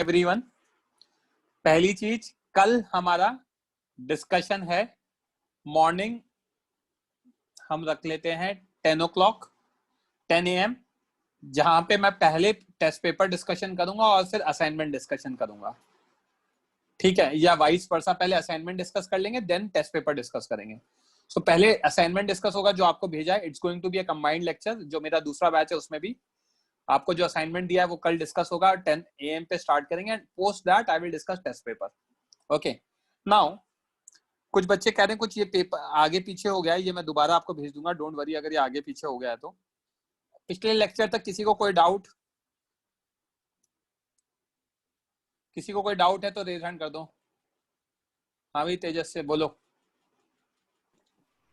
Everyone. पहली चीज, कल हमारा डिस्कशन है मॉर्निंग, हम रख लेते हैं 10 o'clock 10 AM, जहां पे मैं पहले टेस्ट पेपर डिस्कशन करूंगा और फिर असाइनमेंट डिस्कशन करूंगा। ठीक है, या वाइस वर्सा, पहले असाइनमेंट डिस्कस कर लेंगे देन टेस्ट पेपर डिस्कस करेंगे। सो पहले असाइनमेंट डिस्कस होगा जो आपको भेजा है। It's going to be a combined lecture. जो मेरा दूसरा बैच है उसमें भी आपको जो असाइनमेंट दिया है वो कल डिस्कस होगा। 10 AM पे स्टार्ट करेंगे and post that I will discuss test paper. Okay, now कुछ बच्चे कह रहे हैं कुछ ये पेपर आगे पीछे हो गया है, ये मैं दोबारा आपको भेज दूंगा, डोंट वरी अगर ये आगे पीछे हो गया है तो। पिछले लेक्चर तक किसी को कोई डाउट, किसी को कोई डाउट है तो रेज हैंड कर दो। हाँ भाई तेजस से बोलो।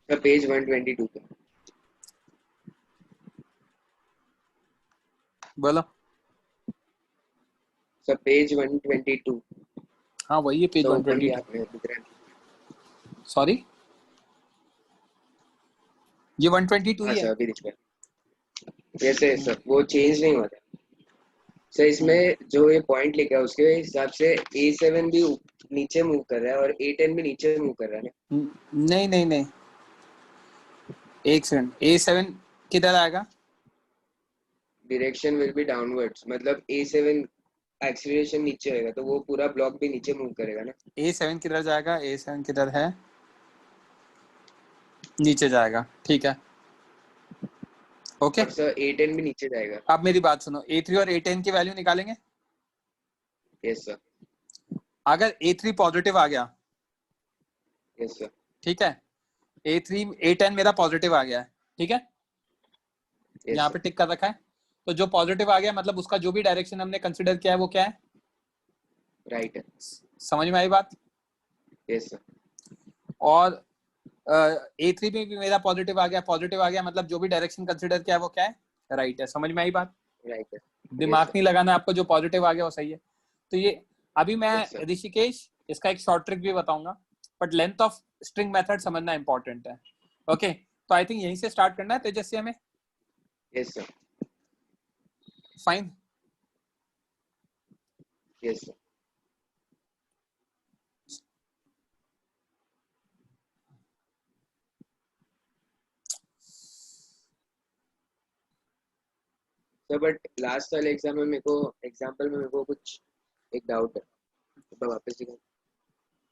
पेज 122 पे बोलो सर, पेज 122। हाँ वही है पेज सर ऊपर भी 122। आप दिख रहे हैं। सॉरी, ये 122 हाँ ही है। सर, अभी दिख रहा है। यस सर, वो चेंज नहीं हुआ था सर। इसमें जो ये पॉइंट लिखा है उसके हिसाब से A7 भी नीचे मूव कर रहा है और A10 भी नीचे मूव कर रहा है ना। नहीं नहीं नहीं, एक सेकंड, A7 किधर आएगा? डायरेक्शन विल बी डाउनवर्ड्स, मतलब A7 एक्सीलरेशन नीचे रहेगा तो वो पूरा ब्लॉक भी नीचे मूव करेगा ना। A7 किधर जाएगा? A7 किधर है? नीचे जाएगा, ठीक है। ओके, और सर A10 भी नीचे जाएगा। अब मेरी बात सुनो, A3 और A10 की वैल्यू निकालेंगे। Yes sir. अगर A3 पॉजिटिव आ गया, यस सर। ठीक है, A3 A10 मेरा पॉजिटिव आ गया है, ठीक है, यस यहाँ पे सर। टिक कर रखा है। तो जो पॉजिटिव आ गया मतलब उसका जो भी डायरेक्शन हमने कंसिडर किया है वो क्या है? राइट है। समझ में आई बात? Yes sir. और A3 में भी मेरा पॉजिटिव आ गया, पॉजिटिव आ गया मतलब जो भी डायरेक्शन कंसिडर किया है वो क्या है? राइट है। समझ में आई बात? राइट है। यस दिमाग सर। नहीं लगाना आपको, जो पॉजिटिव आ गया वो सही है। तो ये अभी मैं यस सर। ऋषिकेश इसका एक शॉर्ट ट्रिक भी बताऊंगा, but length of string method समझना इंपॉर्टेंट है। ओके, तो आई थिंक यहीं से स्टार्ट करना है तेजस्वी हमें। Yes sir. Fine. Yes sir. Sir but last वाले एग्जाम्पल में मेरे को कुछ एक डाउट है, तो वापस दिखाओ।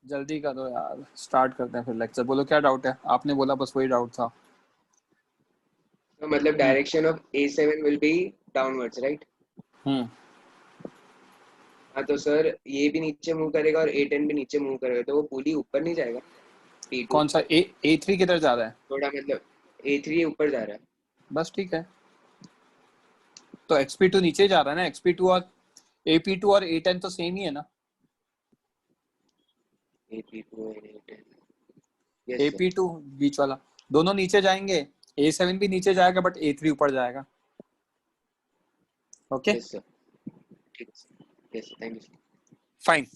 जल्दी करो यार, स्टार्ट करते हैं फिर लेक्चर। बोलो क्या डाउट है? आपने बोला बस वही डाउट था। तो मतलब direction of A7 will be downwards, right? Hmm हाँ तो सर ये भी नीचे मूव करेगा और A10 भी नीचे मूव करेगा, तो वो पुली ऊपर नहीं जाएगा? T2 कौन सा A3 किधर जा रहा है? थोड़ा मतलब A3 ऊपर जा रहा है। बस ठीक है, तो XP2 नीचे जा रहा है ना। XP2 और AP2 और A10 तो सेम ही है ना। AP2 और A10। Yes sir. AP2 बीच वाला, दोनों नीचे जाएंगे। A7 भी नीचे जाएगा बट A3 ऊपर जाएगा। Okay yes sir. ठीक है sir. Yes, thank you sir. Fine.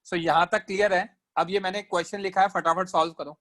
So यहां तक क्लियर है। अब ये मैंने क्वेश्चन लिखा है, फटाफट सॉल्व करो।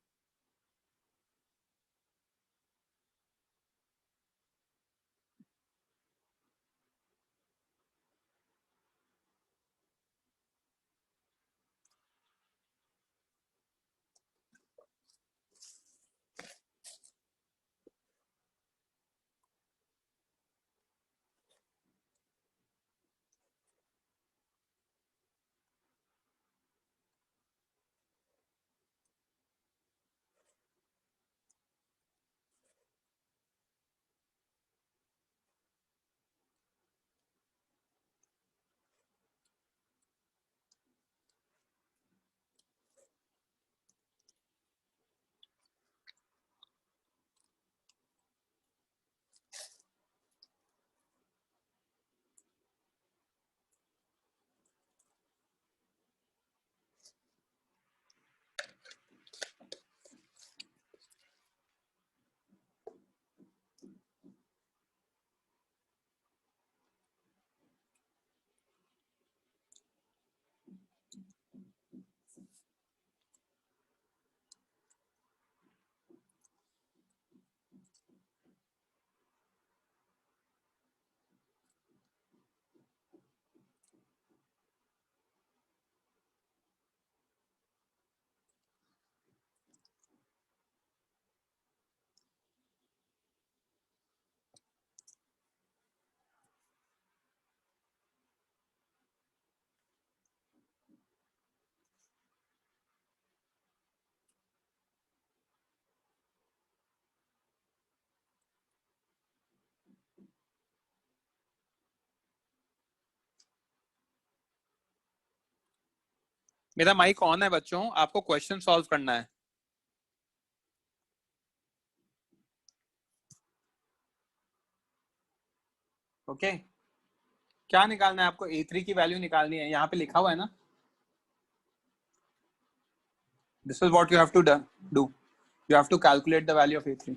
मेरा माइक ऑन है बच्चों, आपको क्वेश्चन सॉल्व करना है। ओके, क्या निकालना है आपको? A3 की वैल्यू निकालनी है, यहाँ पे लिखा हुआ है ना। This is what you have to do, you have to calculate the value of A3.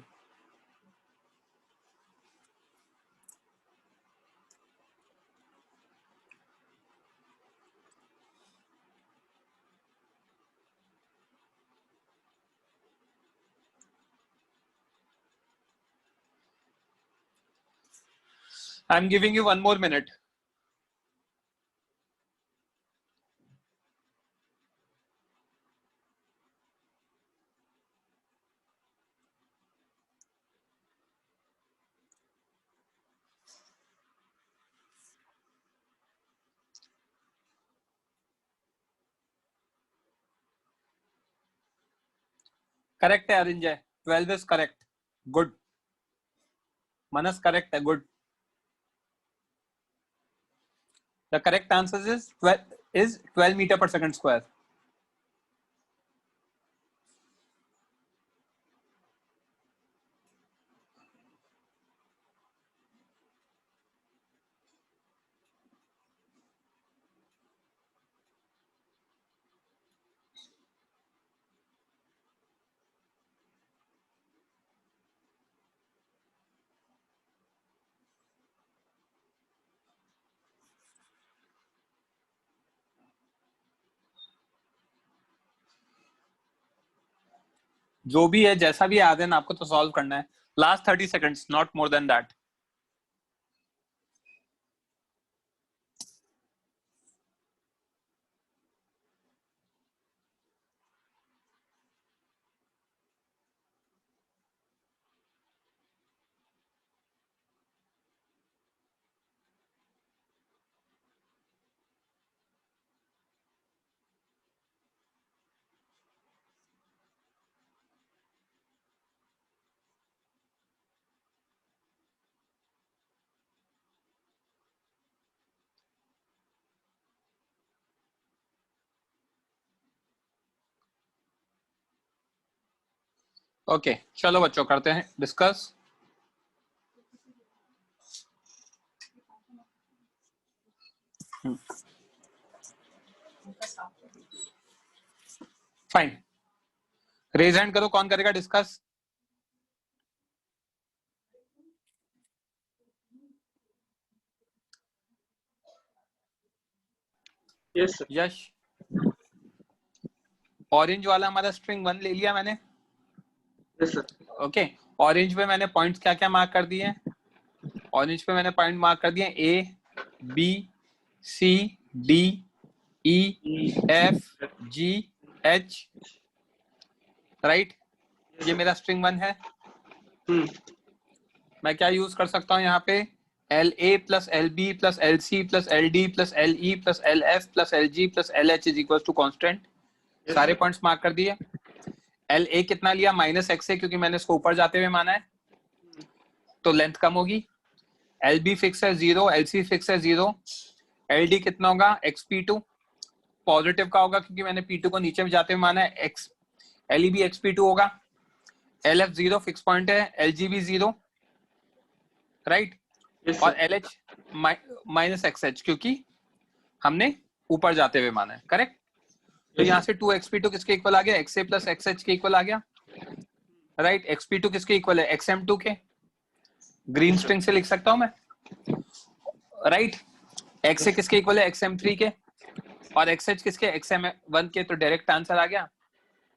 I'm giving you 1 more minute. Correct है Arinjay, 12 is correct, good. Manas correct है, good. The correct answer is 12 metre per second square. जो भी है, जैसा भी आ देना, आपको तो सॉल्व करना है। Last 30 seconds, not more than that. Okay, चलो बच्चों करते हैं डिस्कस। फाइन, रेज हैंड करो, कौन करेगा discuss? Yes sir. Yash, orange वाला हमारा स्ट्रिंग 1 ले लिया मैंने। Yes sir. ओके, ऑरेंज पे मैंने पॉइंट्स क्या क्या मार्क कर दिए? ऑरेंज पे मैंने पॉइंट मार्क कर दिए A, B, C, D, E, F, G, H, right. ये मेरा स्ट्रिंग 1 है। मैं क्या यूज कर सकता हूँ यहाँ पे? LA plus LB plus LC plus LD plus LE plus LF plus LG plus LH is equal to constant. सारे पॉइंट्स मार्क कर दिए। LA कितना लिया? -XA, क्योंकि मैंने इसको ऊपर जाते हुए माना है, तो लेंथ कम होगी। LB फिक्स है 0, LC फिक्स है 0। LD कितना होगा? XP2 पॉजिटिव का होगा, क्योंकि मैंने P2 को नीचे में जाते हुए माना है। LE भी XP2 होगा। LF 0 फिक्स पॉइंट है। LG भी 0, राइट। और LH -XH, क्योंकि हमने ऊपर जाते हुए माना है, करेक्ट। तो यहाँ से 2XP2 किसके इक्वल आ गया? XA प्लस XH के इक्वल आ गया, राइट। XP2 किसके इक्वल है? XM2 के। ग्रीन स्ट्रिंग से लिख सकता हूं मैं, राइट। XA किसके इक्वल है? XM3 के। और XH किसके? XM1 के। तो डायरेक्ट आंसर आ गया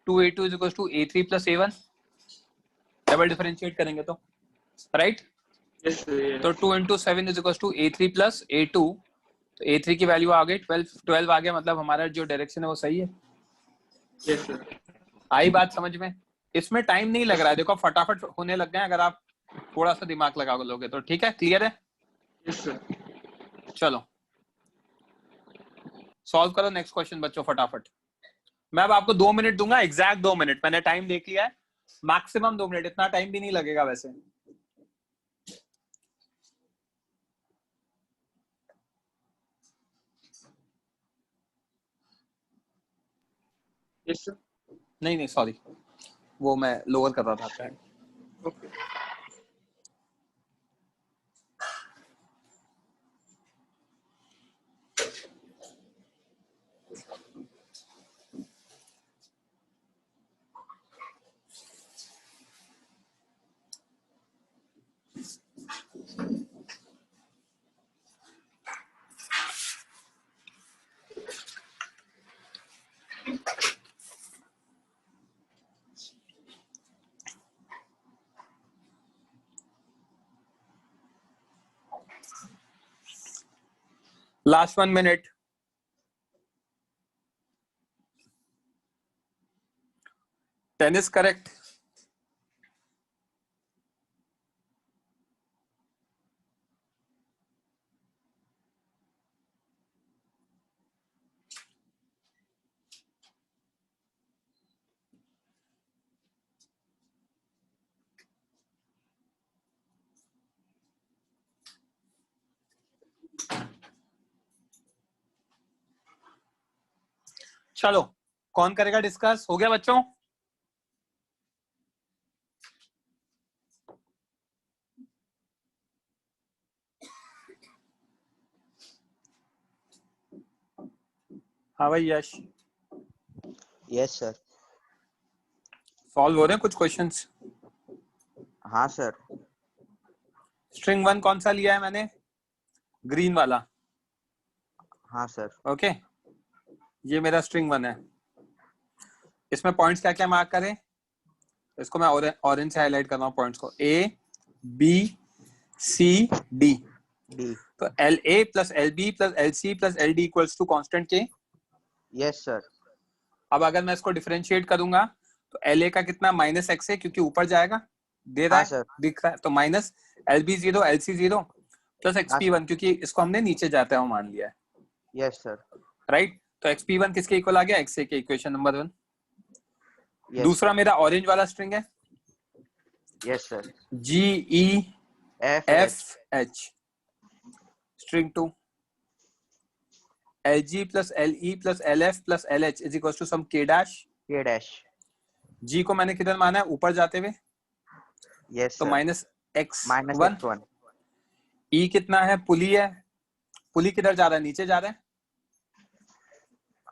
2A2 is equal to A3 plus A1। Double differentiate करेंगे तो, राइट। तो 2 into 7 is equal to A3 plus A2। तो A3 की वैल्यू आ गई 12 आ गया, मतलब हमारा जो डायरेक्शन है वो सही है। Yes sir. आई बात समझ में? इसमें टाइम नहीं लग रहा है, देखो फटाफट होने लग गए अगर आप थोड़ा सा दिमाग लगा लोगे तो। ठीक है, क्लियर है? Yes sir. चलो सॉल्व करो नेक्स्ट क्वेश्चन बच्चों फटाफट। मैं अब आपको 2 मिनट दूंगा, एग्जैक्ट 2 मिनट। मैंने टाइम देख लिया है, मैक्सिमम 2 मिनट, इतना टाइम भी नहीं लगेगा वैसे। Yes, sir. नहीं नहीं सॉरी, वो मैं लोअर कर रहा था आपका। Okay. Last 1 minute. Tennis correct. चलो कौन करेगा डिस्कस? हो गया बच्चों? हाँ भाई यश, यस सर। सॉल्व हो रहे हैं कुछ क्वेश्चंस? हाँ सर। स्ट्रिंग 1 कौन सा लिया है मैंने? ग्रीन वाला। हाँ सर। ओके, ये मेरा स्ट्रिंग 1 है। इसमें पॉइंट्स क्या क्या मार्क करें? इसको मैं ऑरेंज से हाईलाइट कर रहा हूँ पॉइंट्स को। A B C D. D. तो L A plus L B plus L C plus L D equals to constant के। Yes sir. अब अगर मैं इसको डिफरेंशिएट करूंगा तो एल ए का कितना माइनस एक्स है, क्योंकि ऊपर जाएगा, दे रहा हाँ है सर। दिख रहा है, तो minus L B 0 L C 0 plus x हाँ पी 1, क्योंकि इसको हमने नीचे जाता है मान लिया है। Yes sir. राइट, तो एक्स पी 1 किसके इक्वल आ गया? एक्स ए के, इक्वेशन नंबर 1। यस दूसरा सर। मेरा ऑरेंज वाला स्ट्रिंग है yes sir. G E F F H. String 2 L G plus L E plus L F plus L H is equal to some K dash. के dash. जी को मैंने किधर माना है? ऊपर जाते हुए, यस तो sir. Minus x minus 1। x1। ई कितना है? पुली है, पुली किधर जा रहा है? नीचे जा रहा है।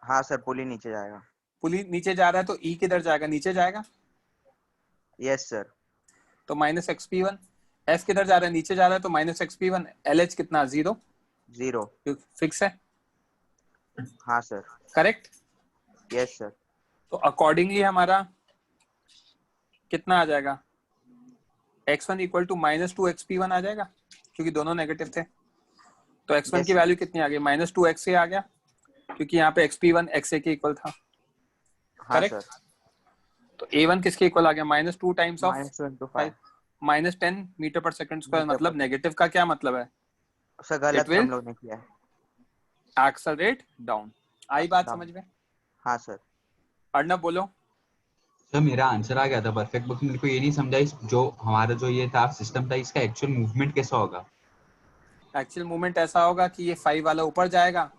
हाँ सर, पुली नीचे जाएगा। पुली नीचे जा रहा है तो ई किधर जाएगा? नीचे जाएगा। Yes sir. तो माइनस एक्स पी 1। एफ किधर जा रहा है? नीचे जा रहा है, तो minus x P 1। L H कितना? 0। 0। फिक्स है। हाँ सर। करेक्ट। Yes sir. तो अकॉर्डिंगली हमारा कितना आ जाएगा? x1 equal to minus 2 x P 1 आ जाएगा, क्योंकि दोनों नेगेटिव थे। तो x1 Yes, की वैल्यू कितनी आ गई? माइनस 2 एक्स ए आ गया, क्योंकि यहाँ पे एक्स पी 1 एक्स ए के इक्वल था। हाँ करेक्ट। सर। तो a1 किसके इक्वल आ गया? Minus 2 times of minus 2 into 5 5, minus 10 metre per second square. Metre मतलब पर। नेगेटिव का क्या मतलब है? सर इट गलत विल हम लोग ने किया है। Accelerate down. आई बात समझ में? हाँ सर। अर्णव बोलो। सर मेरा आंसर आ गया था परफेक्ट, बट मेरे को ये नहीं समझा इस जो हमारा जो ये था सिस्टम था, इसका एक्चुअल मूवमेंट कैसा होगा? एक्चुअल मूवमेंट ऐसा होगा कि ये 5 वाला ऊपर जाएगा,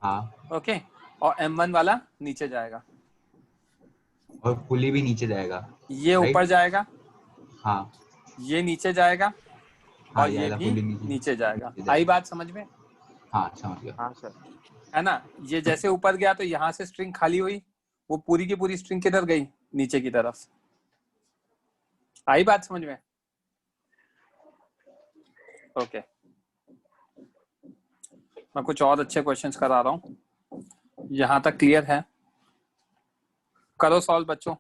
हाँ, ओके, और m1 वाला नीचे जाएगा। और पुली भी नीचे जाएगा। ये राइट? ऊपर जाएगा, हाँ ये नीचे जाएगा, हाँ, और ये ये वाला भी पुली नीचे जाएगा। नीचे आई बात समझ में? हाँ समझ गया। हाँ सर। है ना? ये जैसे ऊपर गया तो यहाँ से स्ट्रिंग खाली हुई, वो पूरी की पूरी स्ट्रिंग किधर गई? नीचे की तरफ। आई बात समझ में? ओके, मैं कुछ और अच्छे क्वेश्चंस करा रहा हूँ। यहां तक क्लियर है? करो सॉल्व बच्चों।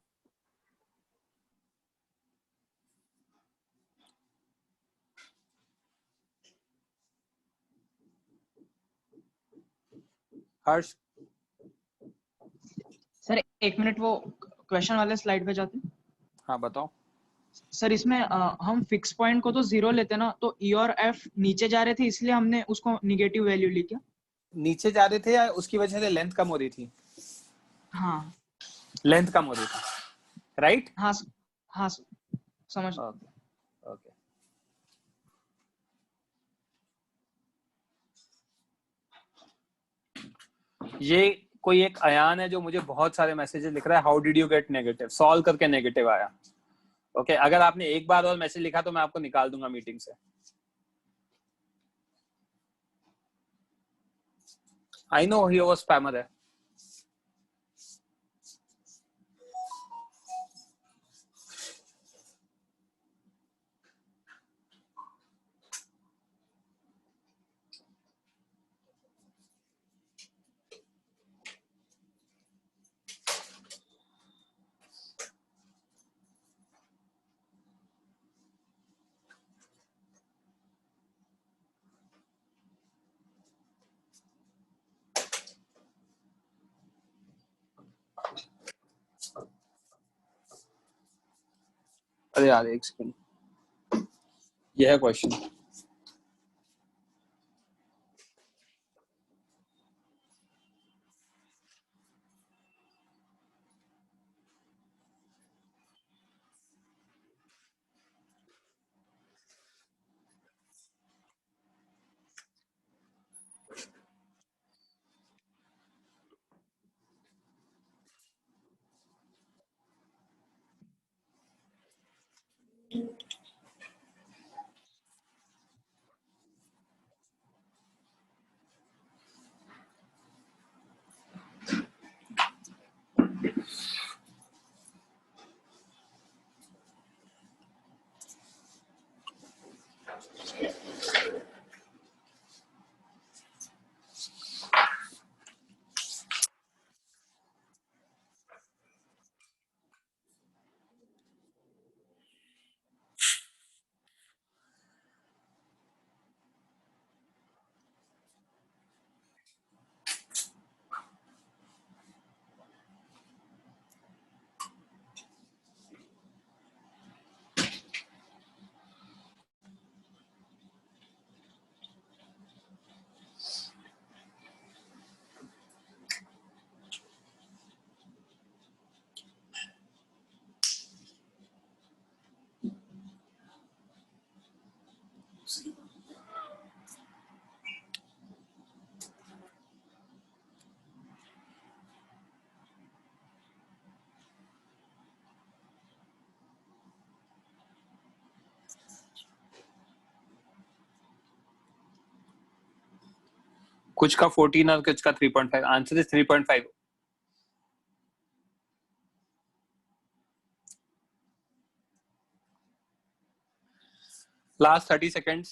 हर्ष। सर 1 मिनट, वो क्वेश्चन वाले स्लाइड पे जाते हैं। हाँ बताओ। सर इसमें हम फिक्स पॉइंट को तो 0 लेते ना, तो ई और एफ नीचे जा रहे थे इसलिए हमने उसको निगेटिव वैल्यू ली क्या? नीचे जा रहे थे या उसकी वजह से लेंथ कम हो रही थी? हाँ लेंथ कम हो रही थी, राइट? हाँ हाँ समझ। Okay okay. ये कोई एक अयान है जो मुझे बहुत सारे मैसेजेस लिख रहा है, how did you get negative, solve करके नेगेटिव आया। ओके अगर आपने एक बार और मैसेज लिखा तो मैं आपको निकाल दूंगा मीटिंग से। आई नो ही वो स्पैमर है। अरे यार एक सेकंड, यह है क्वेश्चन। कुछ का 14 और कुछ का 3.5। Answer is 3.5। Last 30 seconds.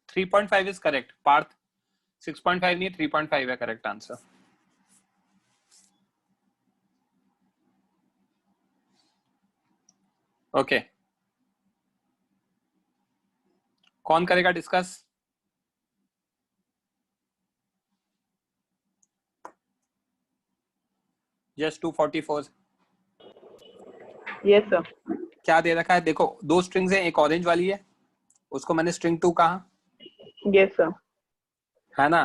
Three 3.5 is correct. Parth 6.5 नहीं 3.5 है करेक्ट आंसर। ओके कौन करेगा डिस्कस? जस्ट 244। Yes sir. क्या दे रखा है देखो, दो स्ट्रिंग्स हैं, एक ऑरेंज वाली है उसको मैंने स्ट्रिंग 2 कहा, यस सर। है ना?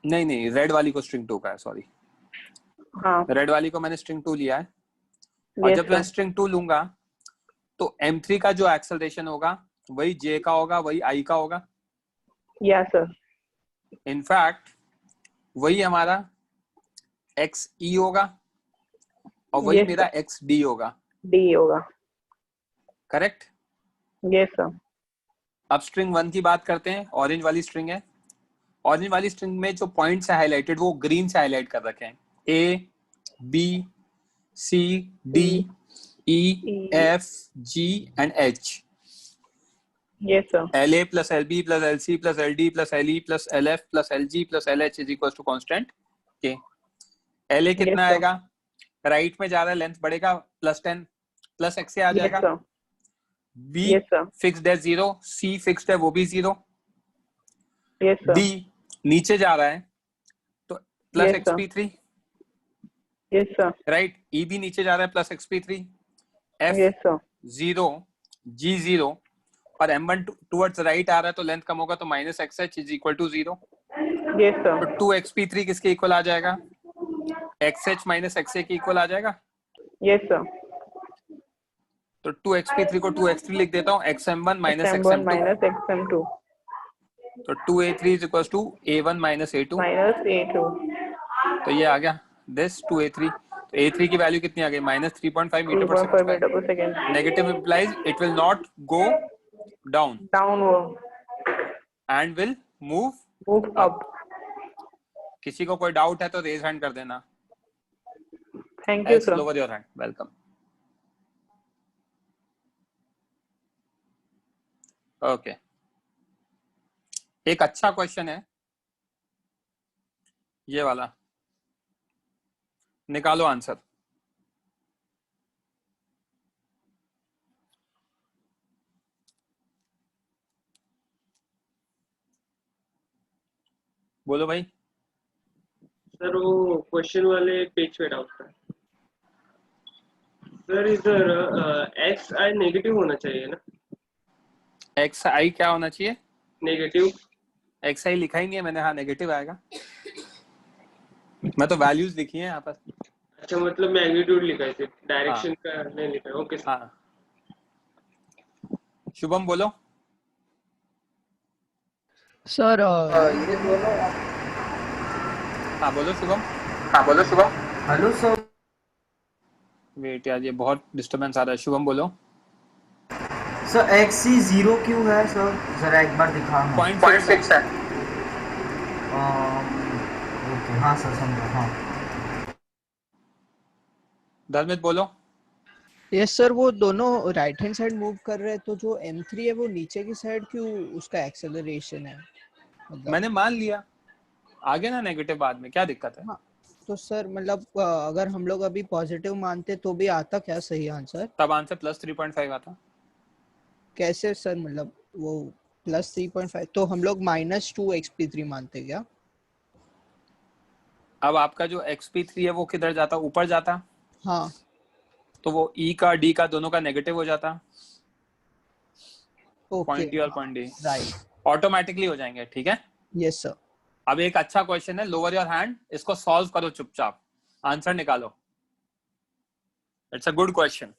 नहीं नहीं रेड वाली को स्ट्रिंग 2 का है, सॉरी। हाँ रेड वाली को मैंने स्ट्रिंग 2 लिया है और यस जब मैं सर। स्ट्रिंग 2 लूंगा तो m3 का जो एक्सेलरेशन होगा वही j का होगा, वही i का होगा। Yes sir. इनफैक्ट वही हमारा xe होगा और वही Yes, मेरा xd होगा। डी होगा। करेक्ट। Yes sir. अब स्ट्रिंग 1 की बात करते हैं। ऑरेंज वाली स्ट्रिंग है, ऑरेंज वाली स्ट्रिंग में जो पॉइंट्स है हाईलाइटेड वो ग्रीन से हाईलाइट कर रखे हैं। a b c d e f g and h। Yes sir. LA plus LB plus LC plus LD plus LE plus LF plus LG plus LH is equals to constant K। LA कितना Yes, sir. आएगा? Right में जा रहा है, length बढ़ेगा, +10 plus x से आ yes जाएगा। Sir. B yes sir. Fixed है 0, C फिक्स्ड है वो भी 0, यस सर। D नीचे जा रहा है तो plus Yes, sir. xp3, yes sir. Right. E भी नीचे जा रहा है plus xp3, F yes sir. 0, G 0 और M1 टुवर्ड्स राइट आ रहा है तो लेंथ कम होगा तो minus XH is equal to 0। Yes तो सर। 2xp3 किसके इक्वल आ जाएगा? XH माइनस XA के इक्वल आ जाएगा। Yes sir. तो 2xp3 को 2x3 लिख देता हूँ, xm1 minus XM1 xm2, minus XM2 तो 2a3 is equal to a1 minus a2, minus A2. तो ये आ गया दिस 2a3, तो a3 की वैल्यू कितनी आ गई, -3.5 मीटर पर 3.5 second meter square. per second. Negative implies it will not go down Downward. and will move Move up. up. किसी को कोई डाउट है तो रेज हैंड कर देना, Thank you, else sir. lower your hand. Welcome. Okay, एक अच्छा question है ये वाला, निकालो आंसर। बोलो भाई। सर वो क्वेश्चन वाले पेज पे डाउट था सर। इधर एक्स आई नेगेटिव होना चाहिए ना? एक्स आई क्या होना चाहिए? नेगेटिव। एक्स आई लिखा ही नहीं है मैंने, हाँ नेगेटिव आएगा, मैं तो वैल्यूज लिखी है यहाँ पर। अच्छा, मतलब मैग्नीट्यूड लिखा है, डायरेक्शन का नहीं लिखा है। Okay sir. हाँ, शुभम बोलो। सर हाँ बोलो शुभम। Hello sir. वेट यार, ये बहुत डिस्टरबेंस आ रहा है, शुभम बोलो। सर XC 0 क्यों है सर? जरा एक बार दिखा। 0.6 है। ओके, हाँ सर समझा। हाँ धर्मित बोलो। यस सर, वो दोनों राइट हैंड साइड मूव कर रहे हैं, तो जो M3 है वो नीचे की साइड क्यों उसका एक्सेलरेशन है? मतलब मैंने मान लिया, आगे ना नेगेटिव बाद में, क्या दिक्कत है? हाँ, तो सर मतलब अगर हम लोग अभी पॉजिटिव मानते तो भी आता क्या सही आंसर? तब आंसर +3.5 आता। कैसे सर, मतलब वो +3.5 तो हम लोग -2xp3 मानते क्या? अब आपका जो xp3 है वो किधर जाता, ऊपर जाता, हाँ तो वो e का d का दोनों का नेगेटिव हो जाता, ओके, पॉइंट e और पॉइंट d राइट, ऑटोमेटिकली हो जाएंगे, ठीक है। Yes sir. अब एक अच्छा क्वेश्चन है, लोअर योर हैंड, इसको सॉल्व करो चुपचाप, आंसर निकालो। It's a good question.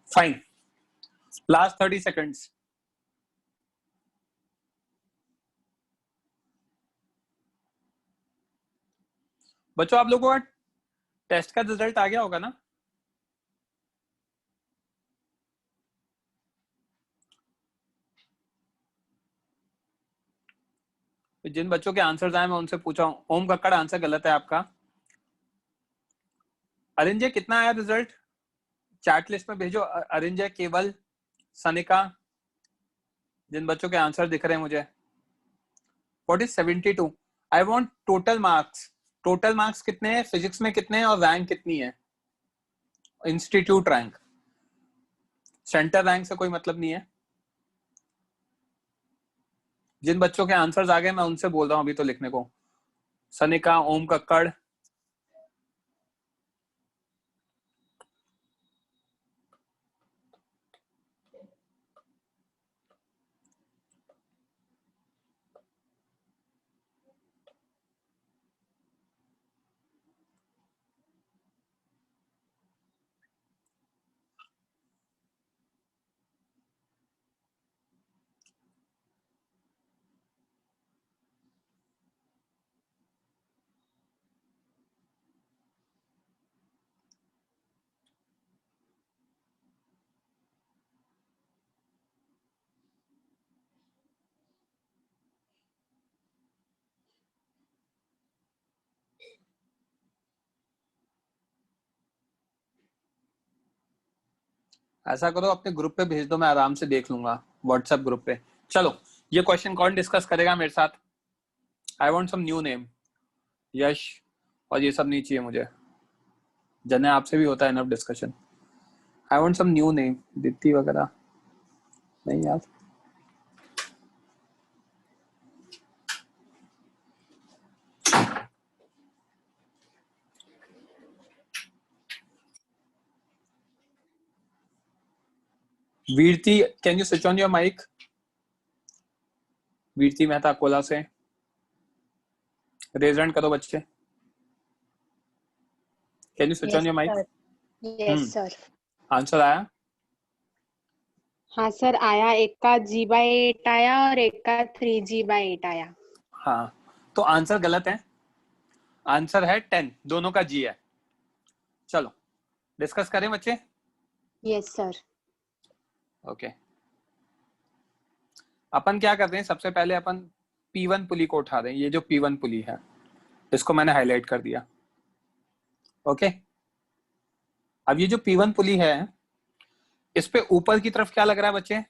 Fine, last 30 seconds. बच्चों आप लोगों का टेस्ट का रिजल्ट आ गया होगा ना? जिन बच्चों के आंसर्स आए मैं उनसे पूछा हूँ। ओम कक्कड़ आंसर गलत है आपका। अरिंजय कितना आया रिजल्ट? चैट लिस्ट में भेजो। अरिंजय, केवल, सनिका, जिन बच्चों के आंसर दिख रहे हैं मुझे। What is 72? I want total marks. Total marks कितने हैं, फिजिक्स में कितने हैं और रैंक कितनी है? इंस्टीट्यूट रैंक, सेंटर रैंक से कोई मतलब नहीं है। जिन बच्चों के आंसर्स आ गए मैं उनसे बोल रहा हूं अभी तो लिखने को। सनिका, ओम कक्कड़, ऐसा करो अपने ग्रुप पे भेज दो, मैं आराम से देख लूंगा व्हाट्सएप ग्रुप पे। चलो ये क्वेश्चन कौन डिस्कस करेगा मेरे साथ? I want some new name. Yash और ये सब नहीं चाहिए मुझे। जने आपसे भी होता है ना discussion. I want some new name. Deepti वगैरह नहीं यार। Veerti, can you switch on your mic? Veerti Mehta कोला से रेज हैंड करो बच्चे। Can you switch on your mic? Yes sir. Answer आया? हाँ सर आया। एक का G/8 आया और एक का 3G/8 आया। हाँ तो आंसर गलत है। आंसर है 10, दोनों का G है। चलो डिस्कस करें बच्चे। Yes sir. ओके अपन क्या करते हैं, सबसे पहले अपन P1 पुली को उठा दें। ये जो P1 पुली है इसको मैंने हाईलाइट कर दिया। ओके अब ये जो P1 पुली है इस पे ऊपर की तरफ क्या लग रहा है बच्चे?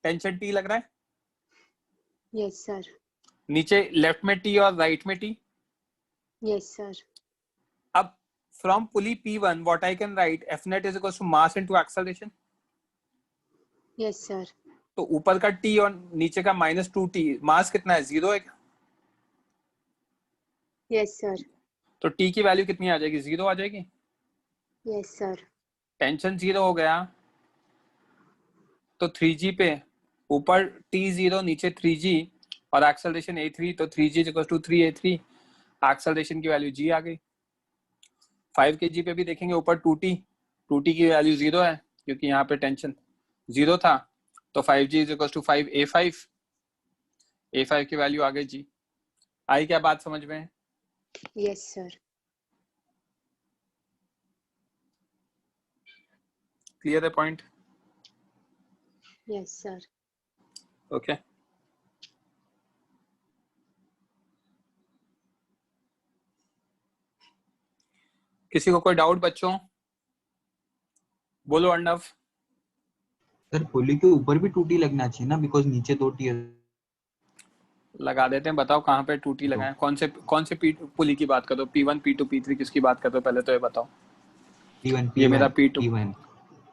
टेंशन T लग रहा है। Yes sir. नीचे लेफ्ट में T और राइट में T। Yes sir. अब from pulley P1 what I can write F net is equals to mass into acceleration। Yes sir. तो ऊपर का T और नीचे का -2T, मास कितना है? 0 है। Yes sir. तो T की वैल्यू कितनी आ जाएगी? 0 आ जाएगी। Yes sir. टेंशन 0 हो गया तो 3G पे ऊपर T0 नीचे 3G और एक्सेलरेशन A3, तो 3G = 3A3। एक्सेलरेशन की वैल्यू G आ गई। 5 kg पे भी देखेंगे ऊपर 2T, 2T की वैल्यू 0 है क्योंकि यहाँ पे टेंशन 0 था। तो 5G = 5A5। A5 की वैल्यू आ गई G। आई क्या बात समझ में? Yes sir. क्लियर है पॉइंट? Yes sir. ओके किसी को कोई डाउट बच्चों? बोलो अर्णव। सर पुली के ऊपर भी 2T लगना चाहिए ना, बिकॉज नीचे 2T लगा देते हैं। बताओ कहाँ पे 2T लगाएं? कौन से पुली की बात कर रहे हो? P1, P2, P3 किसकी बात कर रहे हो? पहले तो ये बताओ। P1 ये मेरा P2। P1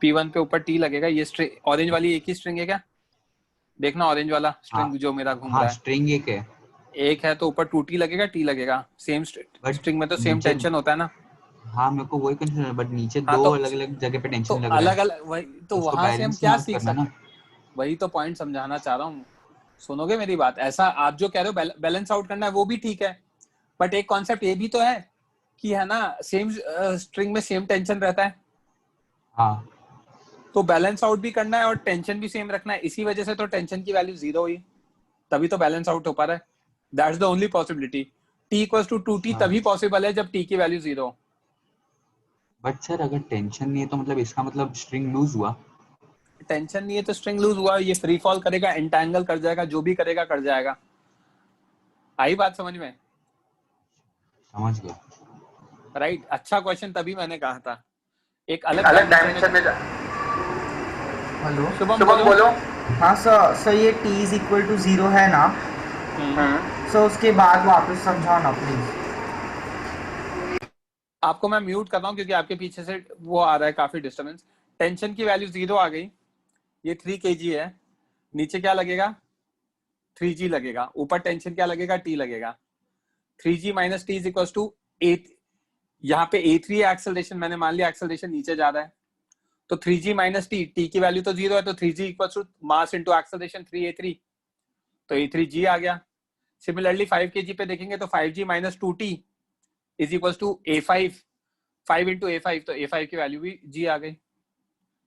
P1 पे ऊपर T लगेगा। ये स्ट्रिंग ऑरेंज वाली एक ही स्ट्रिंग है क्या? देखना ऑरेंज वाला स्ट्रिंग जो मेरा घूम रहा है। स्ट्रिंग एक है तो ऊपर 2T लगेगा, T लगेगा। सेम स्ट्रिंग में तो सेम नीचे- टेंशन होता है ना। हाँ मेरे को वही कंफ्यूजन है, बट नीचे हाँ, दो तो- अलग अलग जगह पे टेंशन तो लग रहा अलग है। अलग वही तो उसको वहां से हम balance क्या मार्क सीख करना सकते ना। हैं? वही तो पॉइंट समझाना चाह रहा हूँ। सुनोगे मेरी बात? ऐसा आप जो कह रहे हो बैलेंस आउट करना है वो भी ठीक है, बट एक कॉन्सेप्ट ये भी तो है कि है ना सेम स्ट्रिंग में सेम टेंशन रहता है। हाँ तो बैलेंस आउट भी करना है और टेंशन भी सेम रखना है। इसी वजह से तो टेंशन की वैल्यू 0 हुई, तभी तो बैलेंस आउट हो पा रहा है। That's the only possibility. T = 2T हाँ। तभी पॉसिबल है जब T की वैल्यू 0। बट सर अगर टेंशन नहीं है तो मतलब इसका मतलब स्ट्रिंग लूज हुआ। टेंशन नहीं है तो स्ट्रिंग लूज हुआ। ये फ्री फॉल करेगा, एंटैंगल कर जाएगा, जो भी करेगा कर जाएगा। आई बात समझ में? समझ गया। राइट, अच्छा क्वेश्चन, तभी मैंने कहा था एक अलग अलग डायमेंशन में। हेलो शुभम बोलो। हाँ सर, ये t इज इक्वल टू 0 है ना? सर उसके बाद वापस समझाओ ना प्लीज। आपको मैं म्यूट कर रहा हूँ क्योंकि आपके पीछे से वो आ रहा है काफी डिस्टरबेंस। टेंशन की वैल्यू 0 आ गई, ये 3 kg है, नीचे क्या लगेगा? 3g लगेगा, ऊपर टेंशन क्या लगेगा? t लगेगा। 3g minus T is equal to A, यहाँ पे a3 एक्सेलरेशन, मैंने मान लिया एक्सेलरेशन नीचे जा रहा है, तो 3g माइनस टी, टी की वैल्यू तो 0 है, तो 3g equal to mass into acceleration 3a3, तो a3g आ गया। सिमिलरली 5 kg पे देखेंगे तो 5g minus 2t is equal to a5, 5 into a5, तो a5 की वैल्यू भी g आ गई।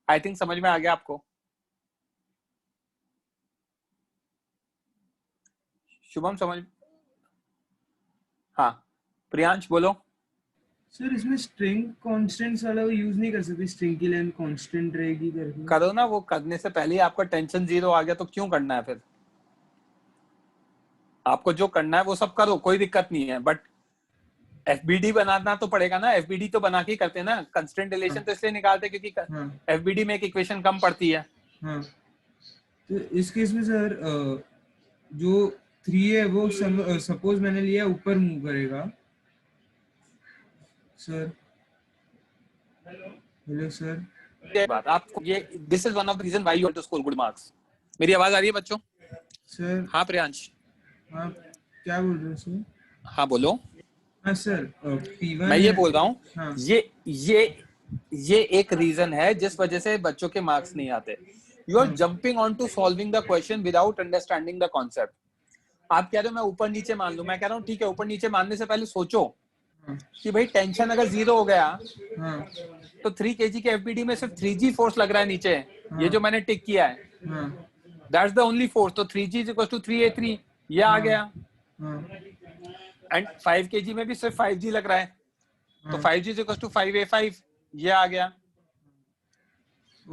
आई थिंक समझ में आ गया आपको। शुभम समझ? हाँ, प्रियांश बोलो। सर इसमें स्ट्रिंग कांस्टेंट्स वाला यूज नहीं कर सकते, स्ट्रिंग की लेंथ कांस्टेंट रहेगी करके? करो ना, वो करने से पहले ही आपका टेंशन 0 आ गया तो क्यों करना है फिर? आपको जो करना है वो सब करो, कोई दिक्कत नहीं है, बट एफबीडी बनाना तो पड़ेगा ना। एफबीडी तो बना के करते हैं ना, कंस्ट्रेंट रिलेशन तो इसलिए निकालते हैं क्योंकि एफबीडी में एक इक्वेशन कम पड़ती है। हाँ, तो इस केस में सर जो 3 है वो सपोज मैंने लिया ऊपर मूव करेगा सर। Hello sir. ये बात आपको, ये this is one of the reason why you have to score good marks. मेरी आवाज आ रही है बच्चों? सर हाँ प्रियांश। आप क्या बोल रहे हो सर? हाँ बोलो। हाँ सर, P1 मैं ये है। बोल रहा हूँ, हाँ। ये एक रीजन है जिस वजह से बच्चों के मार्क्स नहीं आते। You are jumping on to solving the question without understanding the concept. आप कह रहे हो मैं ऊपर नीचे मान लूं, मैं कह रहा हूँ ठीक है, ऊपर नीचे मानने से पहले सोचो कि भाई टेंशन अगर 0 हो गया तो 3 kg के एफबीडी में सिर्फ 3g फोर्स लग रहा है नीचे, ये जो मैंने टिक किया है, दैट्स द ओनली फोर्स। तो 3g is equal to 3a3, ये आ गया। एंड 5 kg में भी सिर्फ 5g लग रहा है, तो 5g is equal to 5a5, ये आ गया।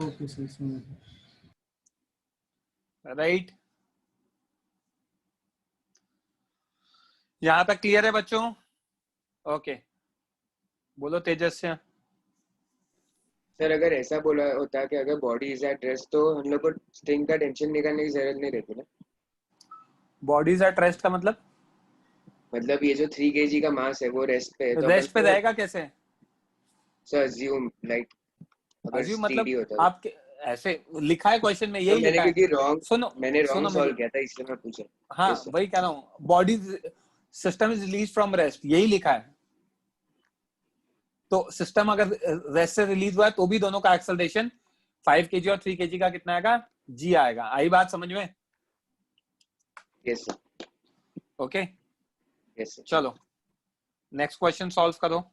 ओके सर, राइट, यहां तक क्लियर है बच्चों? ओके, बोलो तेजस्वी। सर अगर ऐसा बोला होता कि अगर बॉडी इज एट रेस्ट तो हम लोग को स्ट्रिंग का टेंशन निकालने की जरूरत नहीं रहती ना। बॉडी इज एट रेस्ट का मतलब ये जो 3 kg का मास है वो रेस्ट पे है, तो रेस्ट पे रहेगा कैसे? सर अज्यूम लाइक अगर अज्यूम स्टेडी मतलब होता आप ऐसे लिखा है क्वेश्चन में, यही तो मैंने लिखा है। क्योंकि मैंने रॉन्ग सुनो सॉल्व मेरी, किया था इसलिए मैं पूछा। हाँ वही कह रहा हूँ, body system is release from rest, यही लिखा है। तो सिस्टम अगर रेस्ट से रिलीज हुआ है तो भी दोनों का एक्सेलरेशन 5 kg और 3 kg का कितना आएगा? जी आएगा। आई बात समझ में? Yes sir. Okay, yes sir. चलो नेक्स्ट क्वेश्चन सॉल्व करो।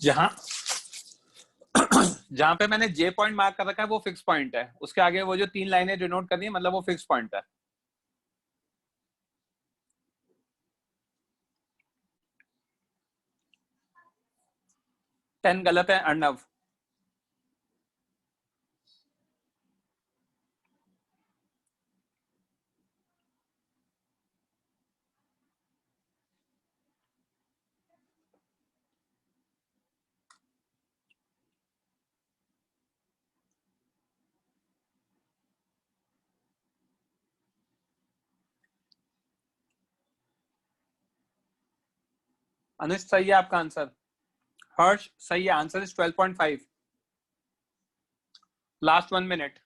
जहां जहां पे मैंने जे पॉइंट मार्क कर रखा है वो फिक्स पॉइंट है, उसके आगे वो जो 3 लाइनें डिनोट कर रही है मतलब वो फिक्स पॉइंट है। टेन गलत है अर्णव। अनुज सही है आपका आंसर। हर्ष सही है, आंसर इज 12.5। Last 1 minute.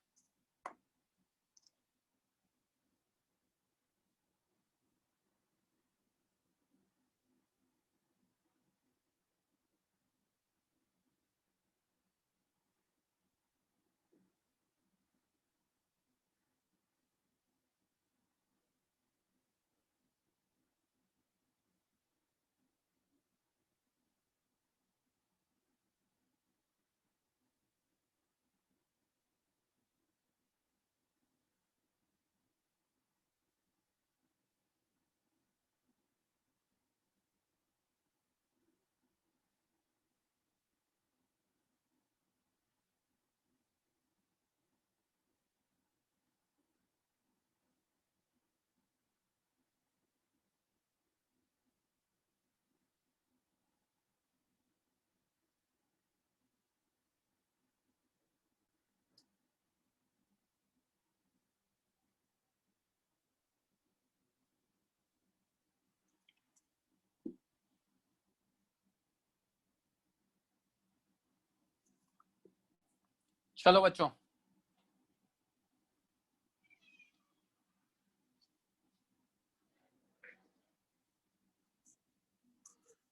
चलो बच्चों,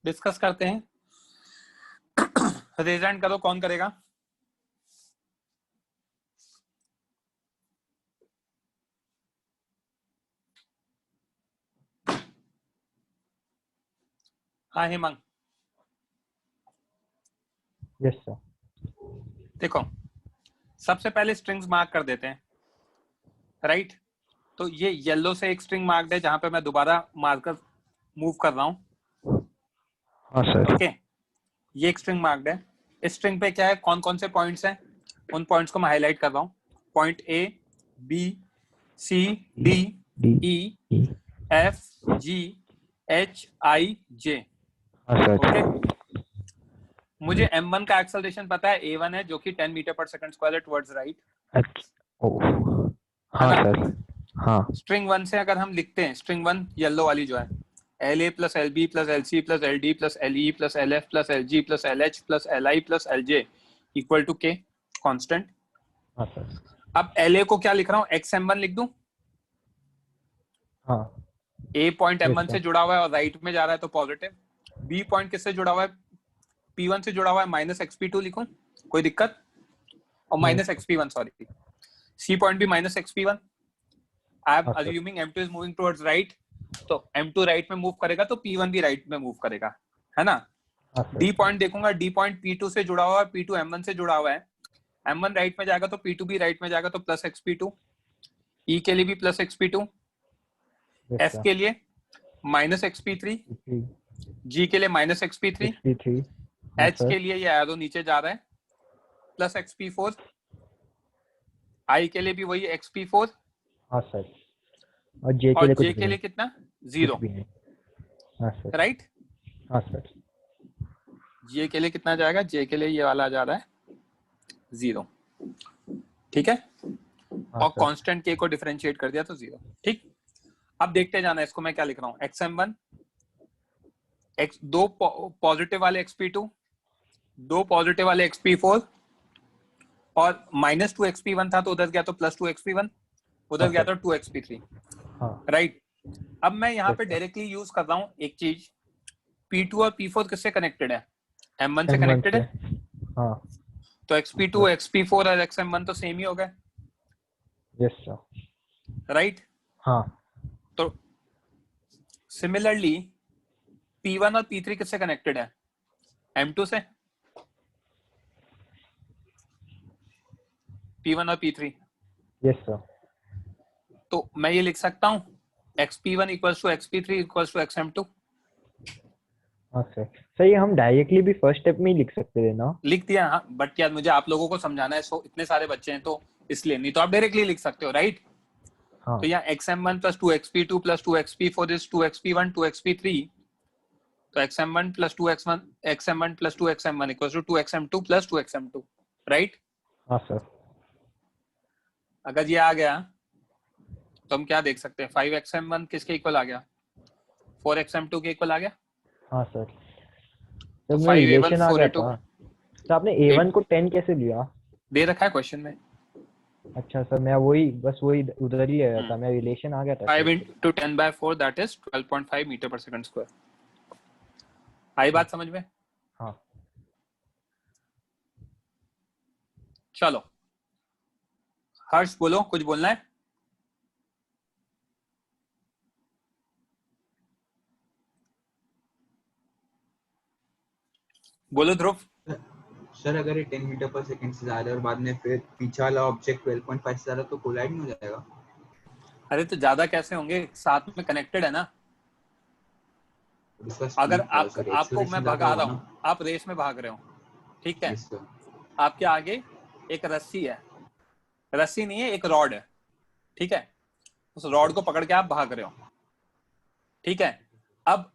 डिस्कस करते हैं। रेज हैंड करो, कौन करेगा? हाँ हेमंत। Yes sir. देखो, सबसे पहले स्ट्रिंग्स मार्क कर देते हैं, राइट? तो ये येलो से एक स्ट्रिंग मार्क्ड है जहां पे मैं दोबारा मार्कर मूव कर रहा हूं। हाँ सर। ओके, ये एक स्ट्रिंग मार्क्ड है। इस स्ट्रिंग पे क्या है, कौन कौन से पॉइंट्स हैं, उन पॉइंट्स को मैं हाईलाइट कर रहा हूं। Point A, B, C, D, E, F, G, H, I, J. हाँ सर। ओके, मुझे m1 का एक्सेलरेशन पता है, a1 है जो कि 10 मीटर पर सेकंड स्क्वायर है टुवर्ड्स राइट। हाँ सर। हाँ। स्ट्रिंग 1 से अगर हम लिखते हैं, स्ट्रिंग 1 येलो वाली जो है, LA plus LB plus LC plus LD plus LE plus LF plus LG plus LH plus LI plus LJ equal to K constant. हाँ सर। अब LA को क्या लिख रहा हूँ, XM1 लिख दूं। हाँ। A पॉइंट M1 से जुड़ा हुआ है और राइट में जा रहा है तो पॉजिटिव। B पॉइंट किससे जुड़ा हुआ है, P1 से जुड़ा हुआ है, माइनस XP2 लिखूं, कोई दिक्कत? और minus XP1 sorry. C point भी minus XP1। I am assuming M2 is moving towards right, तो M2 राइट में मूव करेगा तो P1 भी राइट में मूव करेगा, है ना? D पॉइंट देखूंगा, D पॉइंट P2 से जुड़ा हुआ है, P2 M1 से जुड़ा हुआ है, M1 राइट में जाएगा तो P2 भी राइट में जाएगा तो प्लस XP2। E के लिए भी प्लस XP2, F के लिए माइनस XP3, G के लिए माइनस XP3, H के लिए ये एरो नीचे जा रहा है प्लस XP4, I के लिए भी वही XP4। हाँ सर। और J के लिए कितना, 0, राइट? हाँ सर। J के लिए कितना जाएगा, J के लिए ये वाला जा रहा है 0, ठीक है? और कांस्टेंट K को डिफरेंशिएट कर दिया तो 0, ठीक? अब देखते जाना इसको, मैं क्या लिख रहा हूँ, XM1, दो पॉजिटिव वाले XP2, दो पॉजिटिव वाले XP4 और माइनस 2 XP1 था तो उधर गया तो प्लस 2 XP1, उधर गया तो 2 XP3, राइट? अब मैं यहाँ पे डायरेक्टली यूज कर रहा हूँ एक चीज, P2 और P4 किससे कनेक्टेड है, M1 से कनेक्टेड है। हाँ। तो XP2, XP4 और XM1 तो सेम ही हो गए। Yes sir, right? हाँ। तो सिमिलरली P1 और P3 किससे कनेक्टेड है, M2 से। P1 और P3? Yes sir. तो मैं ये लिख सकता हूँ XP1 equals to XP3 equals to XM2। हाँ सर। सर ये हम डायरेक्टली भी फर्स्ट स्टेप में ही लिख सकते थे ना? लिख दिया, हाँ, बट यार मुझे आप लोगों को समझाना है, सो इतने सारे बच्चे हैं तो इसलिए, नहीं तो आप डायरेक्टली लिख सकते हो, राइट? हाँ। तो यहाँ XM1 plus 2XP2 plus 2XP4 is 2XP1 2XP3, तो XM1 plus 2XM1 XM1 plus 2XM1 equals to 2XM2 plus 2XM2, right? हाँ सर। अगर ये आ गया तो हम क्या देख सकते हैं, 5XM1 किसके इक्वल आ गया, 4XM2 के इक्वल आ गया। हाँ सर। तो मैं रिलेशन आ गया था। तो आपने A1 को 10 कैसे लिया? दे रखा है क्वेश्चन में। अच्छा सर, मैं वही उधर ही आया था, मैं रिलेशन आ गया था। 5 into 10/4 that is 12.5 metre per second square. आई बात समझ में? हाँ। चलो हर्ष बोलो, कुछ बोलना है? बोलो ध्रुव। सर अगर ये 10 मीटर पर सेकंड से जा रहा है और बाद में फिर पीछे वाला ऑब्जेक्ट 12.5 से जा रहा है तो कोलाइड नहीं हो जाएगा? अरे तो ज्यादा कैसे होंगे, साथ में कनेक्टेड है ना। अगर आपको मैं भगा रहा हूँ, आप रेस में भाग रहे हो, ठीक है, आपके आगे एक रस्सी है, रस्सी नहीं है, एक रॉड है, ठीक है, उस रॉड को पकड़ के आप भाग रहे हो, ठीक है। अब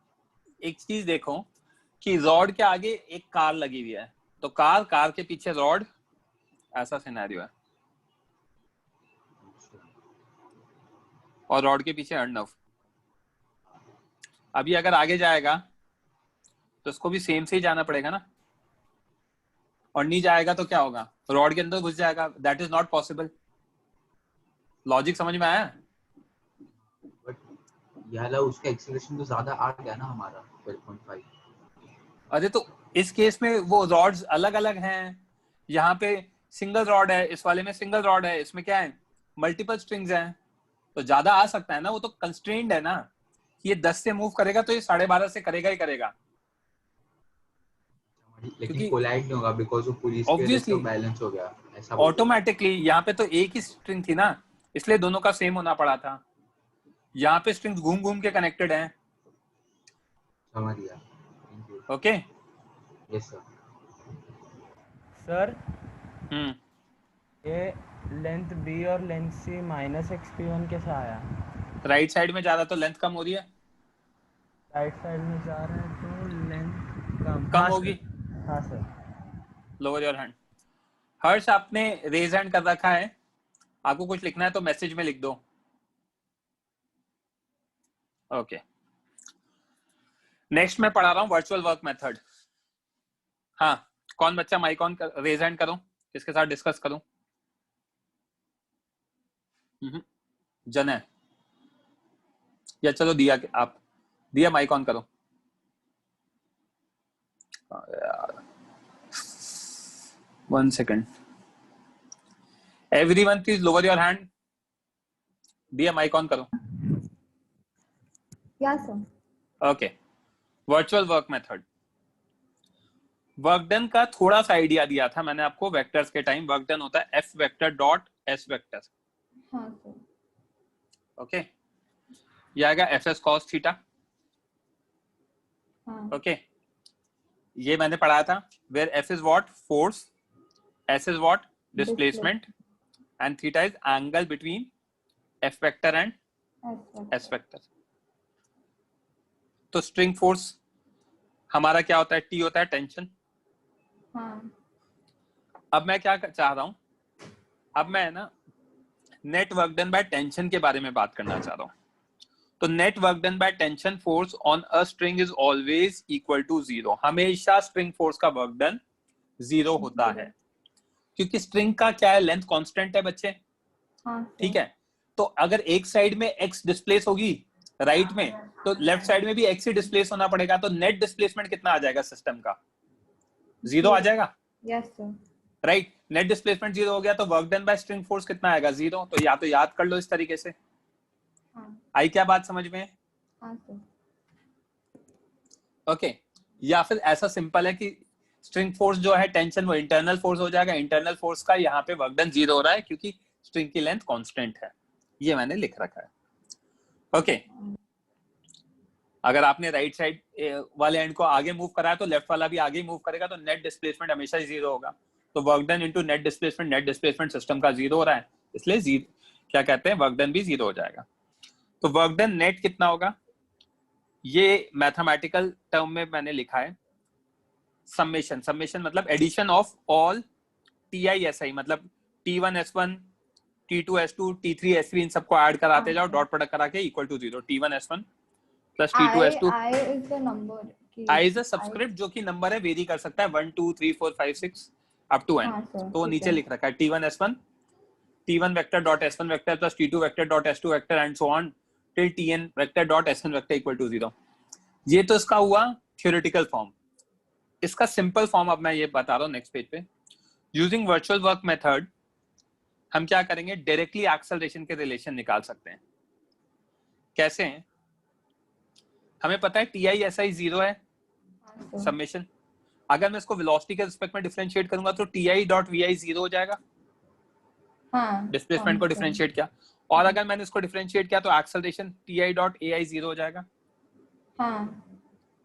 एक चीज देखो कि रॉड के आगे एक कार लगी हुई है, तो कार के पीछे रॉड, ऐसा सिनेरियो है, और रॉड के पीछे अर्नव। अभी अगर आगे जाएगा तो इसको भी सेम से ही जाना पड़ेगा ना, और नहीं जाएगा तो क्या होगा, रॉड के अंदर घुस जाएगा। That is not possible. Logic समझ में आया? याला उसका एक्सीलरेशन तो ज्यादा आ गया ना हमारा 12.5। अरे तो इस केस में वो रॉड्स अलग अलग हैं, यहाँ पे सिंगल रॉड है, इस वाले में सिंगल रॉड है, इसमें क्या है, मल्टीपल स्ट्रिंग्स हैं, तो ज्यादा आ सकता है ना। वो तो कंस्ट्रेंड है ना, ये 10 से मूव करेगा तो ये 12.5 से करेगा ही करेगा, लेकिन कोलाइड नहीं होगा बिकॉज़ वो पुलिस के बैलेंस हो गया ऐसा ऑटोमेटिकली। यहाँ पे तो एक ही स्ट्रिंग थी ना, इसलिए दोनों का सेम होना पड़ा था। यहाँ पे स्ट्रिंग्स घूम घूम के कनेक्टेड हैं। समझ गया। Okay yes sir. सर ये लेंथ बी और लेंथ सी माइनस XP1 कैसा आया? राइट साइड में जा रहा तो लेंथ कम हो रही है, राइट साइड में जा रहा है तो लेंथ कम होगी। हाँ sir. Lower your hand. Harsh आपने रेज हैंड कर रखा है, आपको कुछ लिखना है तो मैसेज में लिख दो। ओके नेक्स्ट मैं पढ़ा रहा हूँ वर्चुअल वर्क मेथड। हाँ कौन बच्चा माइक ऑन कर, रेज हैंड करो, किसके साथ डिस्कस करूं? जन या चलो दिया, आप दिया माइक ऑन करो। यार 1 second, everyone please lower your hand. दिया माइक ऑन करो। Yes sir. Okay virtual work method. Work done का थोड़ा सा आइडिया दिया था मैंने आपको वेक्टर्स के टाइम। वर्क डन होता है F vector dot S vector. हाँ सर। ओके ये आएगा FS cos थीटा। हाँ। ओके ये मैंने पढ़ाया था, where F is what force, S is what displacement and theta is angle between F vector and S vector। तो स्ट्रिंग फोर्स हमारा क्या होता है, T होता है टेंशन। हाँ। अब मैं क्या चाह रहा हूं, अब मैं ना net work done by tension के बारे में बात करना चाह रहा हूं। तो net work done by tension force on a string is always equal to 0। हमेशा स्ट्रिंग फोर्स का वर्क डन 0 होता है, क्योंकि स्ट्रिंग का क्या है, लेंथ कांस्टेंट है बच्चे। हाँ। ठीक है, तो अगर एक साइड में x डिस्प्लेस होगी राइट में, तो लेफ्ट साइड में भी x ही डिस्प्लेस होना पड़ेगा। तो नेट डिस्प्लेसमेंट कितना आ जाएगा सिस्टम का, 0 आ जाएगा। Yes sir. Right, net displacement 0 हो गया तो work done bye string force कितना आएगा, 0। तो या तो याद कर लो इस तरीके से। हाँ। आई क्या बात समझ में? हाँ सर। ओके या फिर ऐसा सिंपल है कि स्ट्रिंग फोर्स जो है टेंशन वो इंटरनल फोर्स हो जाएगा, इंटरनल फोर्स का यहाँ पे वर्क डन 0 हो रहा है क्योंकि स्ट्रिंग की लेंथ कांस्टेंट है, ये मैंने लिख रखा है। ओके अगर आपने राइट साइड वाले एंड को आगे मूव करा है तो लेफ्ट वाला भी आगे मूव करेगा, तो नेट डिस्प्लेसमेंट हमेशा 0 होगा। तो work done into net displacement system का 0 हो रहा है, इसलिए क्या कहते हैं वर्क डन भी 0 हो जाएगा। तो वर्क डन नेट कितना होगा, ये मैथमेटिकल टर्म में मैंने लिखा है समेशन मतलब एडिशन ऑफ ऑल TI/SI, मतलब T1S1 T2S2 T3S3 इन सबको ऐड कराते जाओ, डॉट प्रोडक्ट करा के equal to 0, T1S1 plus T2S2। I is the number I is a subscript जो कि नंबर है, वेरी कर सकता है 1 2 3 4 5 6 अप टू n। तो नीचे लिख रखा है T1S1 T1 vector dot S1 vector plus T2 vector dot S2 vector and so on till Tn vector dot Sn vector equal to 0। ये तो इसका हुआ थ्योरेटिकल फॉर्म। इसका सिंपल फॉर्म अब मैं ये बता रहा हूँ नेक्स्ट पेज पे। यूजिंग वर्चुअल वर्क मेथड हम क्या करेंगे, डायरेक्टली एक्सेलरेशन के रिलेशन निकाल सकते हैं। कैसे हैं, हमें पता है TI/SI 0 है समेशन, अगर मैं इसको वेलोसिटी के रिस्पेक्ट में डिफरेंशिएट करूंगा तो TI.VI 0 हो जाएगा, डिस्प्लेसमेंट को डिफरेंशिएट किया, और अगर मैंने इसको डिफरेंशिएट किया तो एक्सेलरेशन TI.AI 0 हो जाएगा,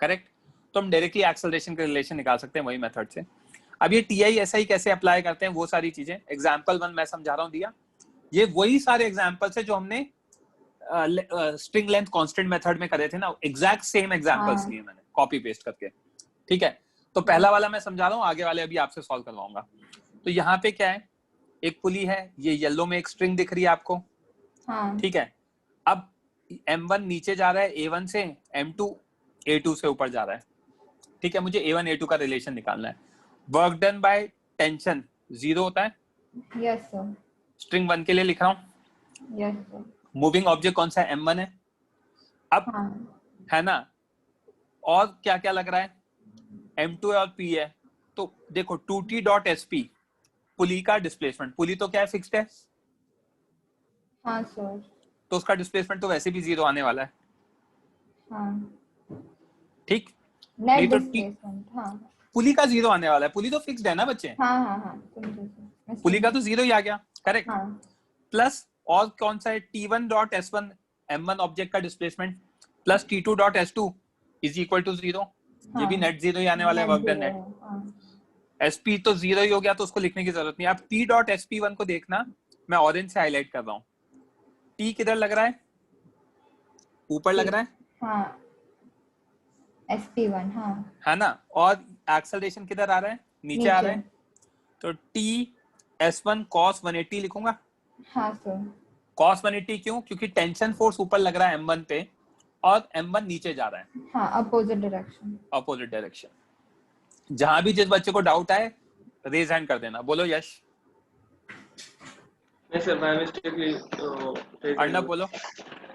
करेक्ट। तो हम डायरेक्टली एक्सेलरेशन के रिलेशन निकाल सकते हैं वही मेथड से। अब ये TI/SI कैसे अप्लाई करते हैं वो सारी चीजें एग्जांपल 1 मैं समझा रहा हूँ दिया। ये वही सारे एग्जांपल्स है जो हमने स्ट्रिंग लेंथ कांस्टेंट मेथड में करे थे ना, एग्जैक्ट सेम एग्जांपल्स लिए मैंने कॉपी पेस्ट करके, ठीक है। तो पहला वाला मैं समझा रहा हूँ, आगे वाले अभी आपसे सॉल्व करवाऊंगा। तो यहाँ पे क्या है, एक पुली है, ये येलो में एक स्ट्रिंग दिख रही है आपको, ठीक है। अब M1 नीचे जा रहा है A1 से, M2 A2 से ऊपर जा रहा है, ठीक है। मुझे A1 A2 का रिलेशन निकालना है। वर्क डन बाय टेंशन 0 होता है, यस सर, स्ट्रिंग 1 के लिए लिख रहा हूँ। Yes sir. मूविंग ऑब्जेक्ट कौन सा है, M1 है। अब है ना, और क्या क्या लग रहा है, M2 है और P है। तो देखो 2T.SP पुली का डिस्प्लेसमेंट, पुली तो क्या है फिक्स्ड है, हाँ सर, तो उसका डिस्प्लेसमेंट तो वैसे भी 0 आने वाला है, ठीक। नेट तो डिस्प्लेसमेंट, पुली का 0 आने वाला है, पुली तो फिक्स्ड है ना बच्चे, पुली का तो 0 ही आ गया, करेक्ट। प्लस और कौन सा है, T1.S1 M1 ऑब्जेक्ट का displacement plus T2.S2 is equal to 0, ये भी नेट 0 ही आने वाला है, वर्क डन नेट। SP तो 0 ही हो गया, तो उसको लिखने की जरूरत नहीं। अब T.SP1 को देखना, मैं ऑरेंज से हाईलाइट कर रहा हूँ। T किधर लग रहा है, ऊपर लग रहा है, SP1, है ना, और एक्सेलरेशन किधर आ रहा है, नीचे आ रहा है। तो TS1 cos 180 लिखूंगा, सर। cos 180 क्यों, क्योंकि टेंशन फोर्स ऊपर लग रहा है M1 पे और M1 नीचे जा रहा है, अपोजिट डायरेक्शन। जहां भी जिस बच्चे को डाउट आए रेज हैंड कर देना, बोलो यश। नहीं सर, बाय मिस्टेकली अर्णव बोलो।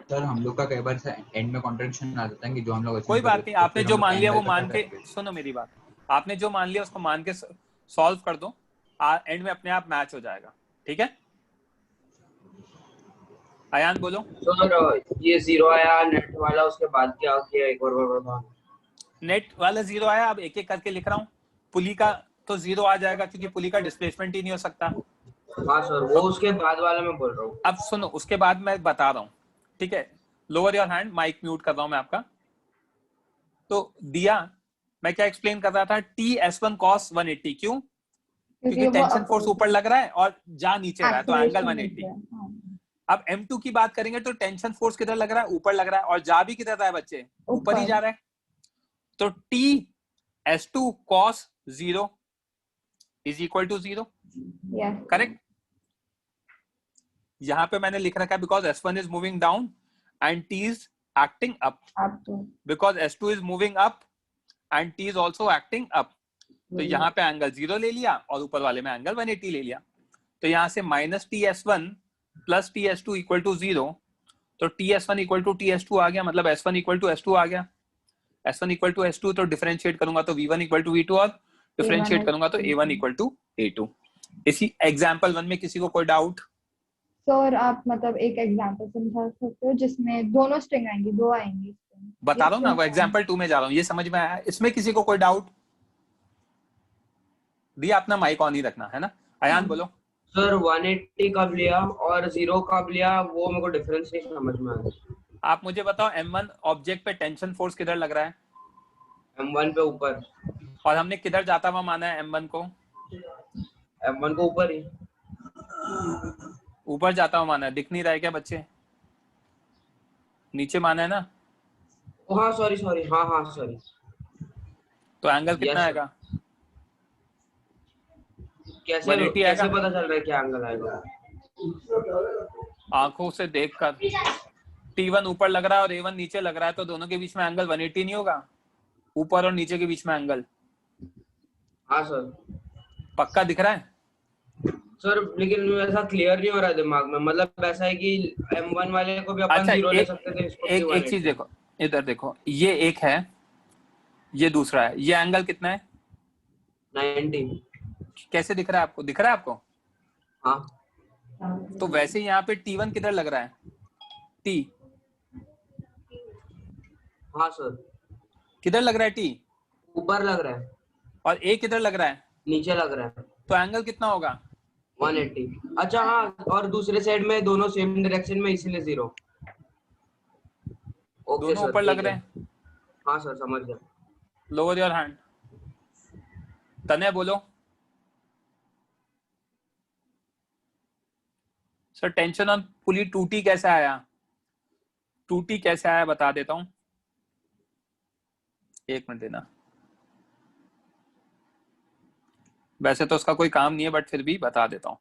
सर हम लोग का कई बार एंड में कॉन्ट्रडिक्शन आ जाता है कि जो हम लोग कोई बात नहीं, आपने जो मान लिया वो मान के, सुनो मेरी बात, आपने जो मान लिया उसको मान के सॉल्व कर दो, एंड में अपने आप मैच हो जाएगा, ठीक है। अयान बोलो। सर ये 0 आया नेट वाला, उसके बाद क्या किया एक बार बताओ। नेट वाला 0 आया, अब एक एक करके लिख रहा हूँ। पुली का तो 0 आ जाएगा क्योंकि पुली का डिस्प्लेसमेंट ही नहीं हो सकता। हाँ सर, वो उसके बाद वाला मैं बोल रहा हूँ। अब सुनो, उसके बाद मैं बता रहा हूँ, ठीक है। Lower your hand, mic mute कर रहा हूँ मैं आपका। तो दिया, मैं क्या एक्सप्लेन कर रहा था, TS1 cos 180 क्यों, क्योंकि टेंशन फोर्स ऊपर लग रहा है और जा नीचे रहा है, तो एंगल 180। अब M2 की बात करेंगे तो टेंशन फोर्स किधर लग रहा है, ऊपर लग रहा है, और जा भी किधर रहा है बच्चे, ऊपर ही जा रहा है। तो TS2 cos 0 is equal to 0, correct. यहां पे मैंने लिख रखा है because S1 is moving down and T is acting up, because S2 is moving up and T is also acting up. तो यहाँ पे एंगल 0 ले लिया और ऊपर वाले में एंगल 180 ले लिया। तो यहाँ से minus TS1 plus TS2 equal to 0, तो TS1 इक्वल टू TS2 आ गया, मतलब S1 इक्वल टू S2 आ गया। S1 इक्वल टू S2, तो डिफरेंशिएट करूंगा तो V1 इक्वल टू V2 और डिफरेंशिएट करूंगा तो A1 इक्वल टू A2। इसी एग्जांपल 1 में किसी को कोई डाउट? सर आप मतलब एक एग्जांपल समझा सकते हो जिसमें दोनों स्ट्रिंग आएंगी, दो आएंगी? बता रहा हूँ ना, वो एग्जांपल 2 में जा रहा हूँ, ये समझ में आया? इसमें किसी को कोई डाउट? दिया अपना माइक ऑन ही रखना है ना। अयान बोलो। सर 180 कब लिया और 0 कब लिया, वो मेरे को डिफरेंस नहीं समझ में आ रहा। आप मुझे बताओ M1 ऑब्जेक्ट पे टेंशन फोर्स किधर लग रहा है? M1 पे ऊपर। और हमने किधर जाता हुआ माना है M1 को? M1 को ऊपर ही, ऊपर जाता हुआ माना है। दिख नहीं रहा है क्या बच्चे? नीचे माना है ना? हाँ सॉरी सॉरी, हाँ हाँ सॉरी। तो एंगल कितना आएगा? कैसे 180 कैसे आएगा? पता चल रहा है क्या एंगल आएगा? आंखों से देखकर। T1 ऊपर लग रहा है और A1 नीचे लग रहा है, तो दोनों के बीच में एंगल 180 नहीं होगा? ऊपर और नीचे के बीच में एंगल। हाँ सर। पक्का दिख रहा है? सर लेकिन ऐसा क्लियर नहीं हो रहा है दिमाग में, मतलब ऐसा है कि M1 वाले को भी अपन अच्छा, 0 ले सकते थे, इसको भी एक 180। चीज देखो, इधर देखो, ये एक है, ये दूसरा है। ये एंगल कितना है? 90। कैसे दिख रहा है आपको? दिख रहा है आपको? हाँ। तो वैसे यहाँ पे T1 किधर लग रहा है? T हाँ सर। किधर लग रहा है? T ऊपर लग रहा है। और A किधर लग रहा है? नीचे लग रहा है। तो एंगल कितना होगा? 180। अच्छा हाँ, और दूसरे साइड में दोनों सेम डायरेक्शन में, इसीलिए 0। ओके दोनों सर, ऊपर लग ठीक रहे है। हैं। हाँ सर, समझ गया। Lower your hand. तने बोलो। Sir tension on pulley 2T कैसे आया? 2T कैसे आया बता देता हूं, एक मिनट देना। वैसे तो उसका कोई काम नहीं है, बट फिर भी बता देता हूं।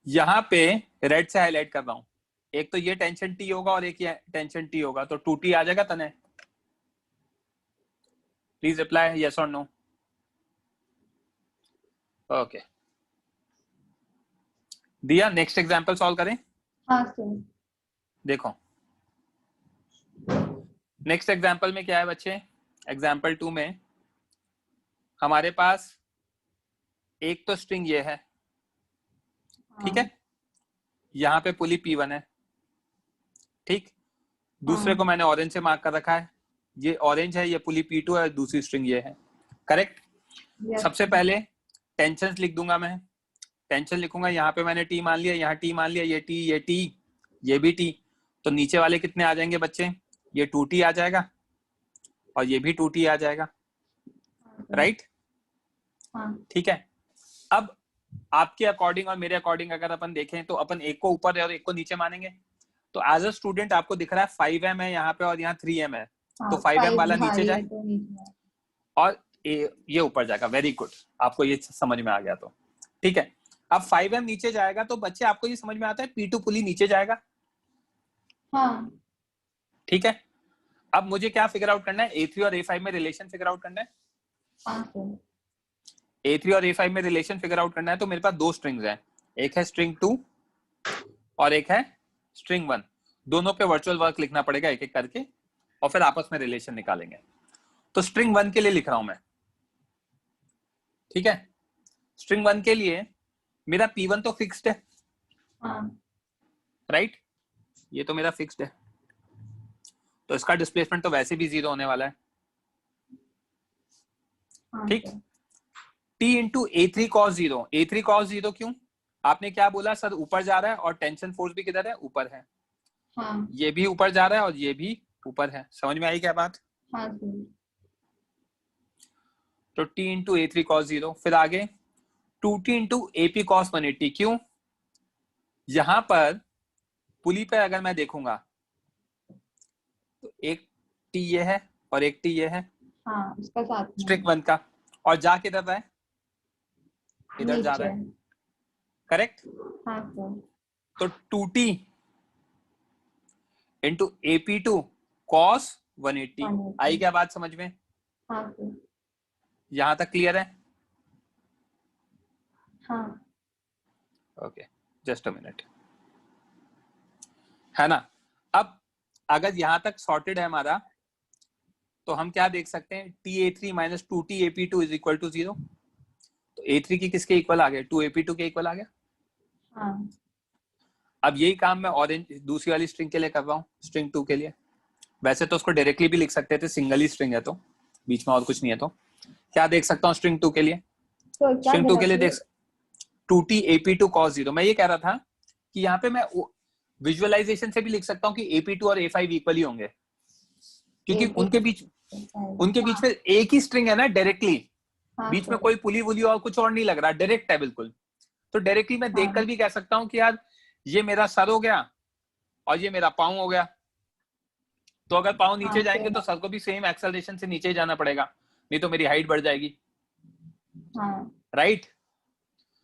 यहां पे रेड से हाईलाइट कर रहा हूं। एक तो ये टेंशन T होगा और एक ये टेंशन T होगा, तो 2T आ जाएगा तने? प्लीज रिप्लाई यस और नो। ओके, दिया। नेक्स्ट एग्जांपल सॉल्व करें। हाँ सर। देखो नेक्स्ट एग्जांपल में क्या है बच्चे? एग्जांपल 2 में हमारे पास एक तो स्ट्रिंग ये है, ठीक है, यहाँ पे पुली P1 है, ठीक। दूसरे को मैंने ऑरेंज से मार्क कर रखा है, ये ऑरेंज है, ये पुली P2 है, दूसरी स्ट्रिंग ये है, करेक्ट। सबसे पहले टेंशन लिख दूंगा मैं। टेंशन लिखूंगा, यहाँ पे मैंने T मान लिया, यहाँ T मान लिया, ये T, ये T, ये भी T। तो नीचे वाले कितने आ जाएंगे बच्चे? ये 2T आ जाएगा और ये भी 2T आ जाएगा, राइट? ठीक है। अब आपके अकॉर्डिंग और मेरे अकॉर्डिंग अगर अपन देखें तो अपन एक को ऊपर और एक को नीचे मानेंगे। तो एज अ स्टूडेंट आपको दिख रहा है 5M है यहाँ पे और यहाँ 3M है, तो 5M वाला नीचे जाए और ये ऊपर जाएगा। वेरी गुड, आपको ये समझ में आ गया तो ठीक है। अब 5M नीचे जाएगा तो बच्चे आपको ये समझ में आता है P2 पुली नीचे जाएगा, हाँ ठीक है। अब मुझे क्या फिगर आउट करना है? A3 और A5 में रिलेशन फिगर आउट करना है। A3 और A5 में रिलेशन फिगर आउट करना है। तो मेरे पास दो स्ट्रिंग्स हैं, एक है स्ट्रिंग 2 और एक है स्ट्रिंग 1। दोनों पे वर्चुअल वर्क लिखना पड़ेगा एक एक करके और फिर आपस में रिलेशन निकालेंगे। तो स्ट्रिंग 1 के लिए लिख रहा हूं मैं, ठीक है। स्ट्रिंग 1 के लिए मेरा P1 तो फिक्स्ड है, राइट? ये तो मेरा फिक्स्ड है, तो इसका डिस्प्लेसमेंट तो वैसे भी 0 होने वाला है, ठीक। T into A3 cos 0। A3 cos 0 क्यों? आपने क्या बोला सर? ऊपर जा रहा है और टेंशन फोर्स भी किधर है? ऊपर है। हाँ। ये भी ऊपर जा रहा है और ये भी ऊपर है। समझ में आई क्या बात? हाँ तो T इंटू A3 cos 0। फिर आगे 2T इंटू AP cos 180। क्यों? यहां पर पुली पे अगर मैं देखूंगा तो एक T ये है और एक T ये है, हाँ, उसका साथ में स्ट्रिंग 1 का, और जा किधर रहा है? इधर जा रहा है, करेक्ट। हाँ सर। तो 2T इंटू AP2 cos 180। आई क्या बात समझ में? हाँ सर। यहां तक क्लियर है? हाँ। ओके, जस्ट अ मिनट, है ना। अब अगर यहां तक सॉर्टेड है हमारा तो हम क्या देख सकते हैं? TA3 minus 2T AP2 is equal to 0। तो A3 की किसके इक्वल आ गया? 2 AP2 के इक्वल आ गया। हाँ। अब यही काम मैं ऑरेंज दूसरी वाली स्ट्रिंग के लिए कर रहा हूँ, स्ट्रिंग 2 के लिए। वैसे तो उसको डायरेक्टली भी लिख सकते थे, सिंगल ही स्ट्रिंग है तो बीच में और कुछ नहीं है तो, क्या देख सकता हूँ स्ट्रिंग 2 के लिए? तो क्या स्ट्रिंग 2 के लिए directly? देख 2t ap2 cos 0। मैं ये कह रहा था कि यहाँ पे मैं विजुअलाइजेशन से भी लिख सकता हूँ कि ap2 और a5 इक्वल ही होंगे, क्योंकि उनके बीच में एक ही स्ट्रिंग है ना डायरेक्टली, बीच में कोई पुली वुली और कुछ और नहीं लग रहा, डायरेक्ट है बिल्कुल। तो डायरेक्टली मैं देखकर भी कह सकता हूँ कि यार ये मेरा सर हो गया और ये मेरा पाँव हो गया। तो अगर पाँव नीचे जाएंगे तो सर को भी सेम एक्सेलरेशन से नीचे जाना पड़ेगा, नहीं तो मेरी हाइट बढ़ जाएगी। राइट?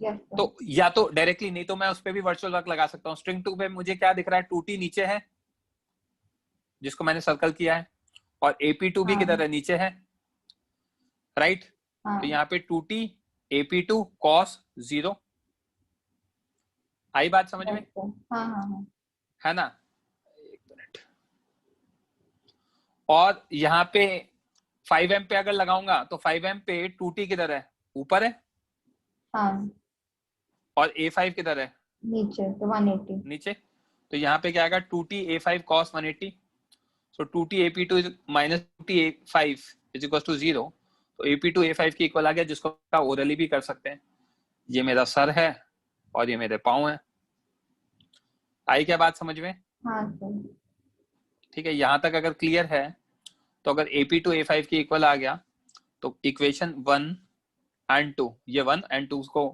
तो या तो डायरेक्टली, नहीं तो मैं उस पर भी वर्चुअल वर्क लगा सकता हूँ। स्ट्रिंग 2 पे मुझे क्या दिख रहा है? 2t नीचे है जिसको मैंने सर्कल किया है, और ap2 भी किधर है? नीचे है। राइट? तो यहाँ पे 2t ap2 cos 0। आई बात समझ में? है ना? एक मिनट। और यहाँ पे 5m पे अगर लगाऊंगा तो 5m पे 2t किधर है? ऊपर है। और a5 किधर है? नीचे, तो 180 नीचे। तो यहाँ पे क्या आएगा? 2t a5 cos 180। So 2t ap2 is minus 2t a5 is equal to 0। तो ap2 a5 के इक्वल आ गया, जिसको ओरली भी कर सकते हैं। ये मेरा सर है और ये मेरे पाँव है। आई क्या बात समझ में? ठीक है, यहां तक अगर क्लियर है तो अगर ap2 a5 के इक्वल आ गया तो इक्वेशन 1 एंड 2, ये 1 एंड 2 को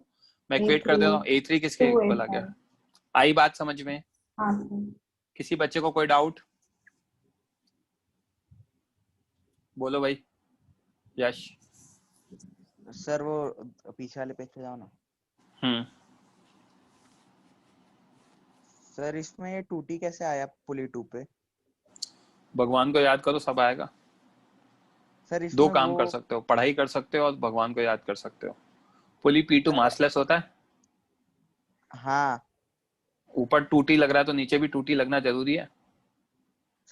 मैं इक्वेट कर देता हूँ, a3 किसके इक्वल आ गया? आई बात समझ में? किसी बच्चे को कोई डाउट? बोलो भाई। यश सर वो पीछे वाले पेज पे जाओ ना। सर इसमें ये 2t कैसे आया पुली 2 पे? भगवान को याद करो, सब आएगा। सर इसमें दो काम कर सकते हो, पढ़ाई कर सकते हो और भगवान को याद कर सकते हो। पुली p2 मासलेस होता है। हाँ। ऊपर 2t लग रहा है तो नीचे भी 2t लगना जरूरी है।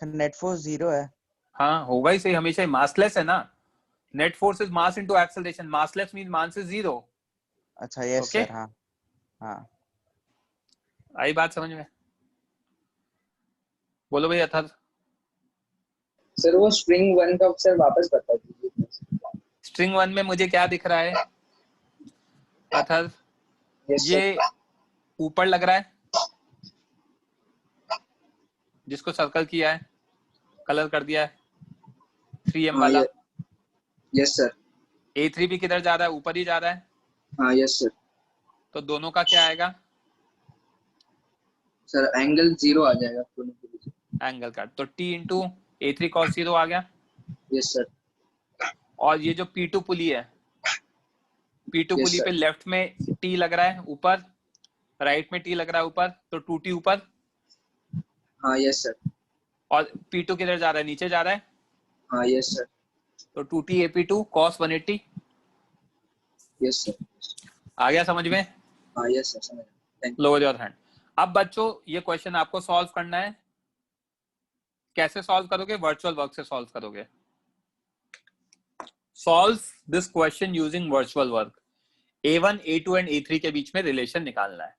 सर नेट फोर्स 0 है। हाँ होगा ही सही, हमेशा मासलेस है ना। Net force is mass into acceleration, massless mean mass is 0। अच्छा यस सर। हाँ हाँ आई बात समझ में? बोलो भाई अथर। सर वो स्ट्रिंग 1 का सर वापस बता दीजिए। स्ट्रिंग 1 में मुझे क्या दिख रहा है अथर? ये ऊपर लग रहा है जिसको सर्कल किया है, कलर कर दिया है 3m वाला। Yes sir. a3 भी किधर जा रहा है? ऊपर ही जा रहा है। हाँ यस सर। तो दोनों का क्या आएगा? सर एंगल 0 आ जाएगा दोनों के बीच। एंगल का तो t इंटू a3 cos 0 आ गया। Yes sir. और ये जो p2 पुली है, p2 पुली पे लेफ्ट में t लग रहा है ऊपर, राइट में t लग रहा है ऊपर, तो 2t ऊपर। हाँ यस सर। और p2 किधर जा रहा है? नीचे जा रहा है। हाँ यस सर। तो 2t ap2 cos 180। Yes sir. आ गया समझ में? हाँ यस सर समझ। Lower your hand. अब बच्चों ये क्वेश्चन आपको सॉल्व करना है। कैसे सॉल्व करोगे? वर्चुअल वर्क से सॉल्व करोगे। Solve this question using virtual work. a1 a2 and a3 के बीच में रिलेशन निकालना है।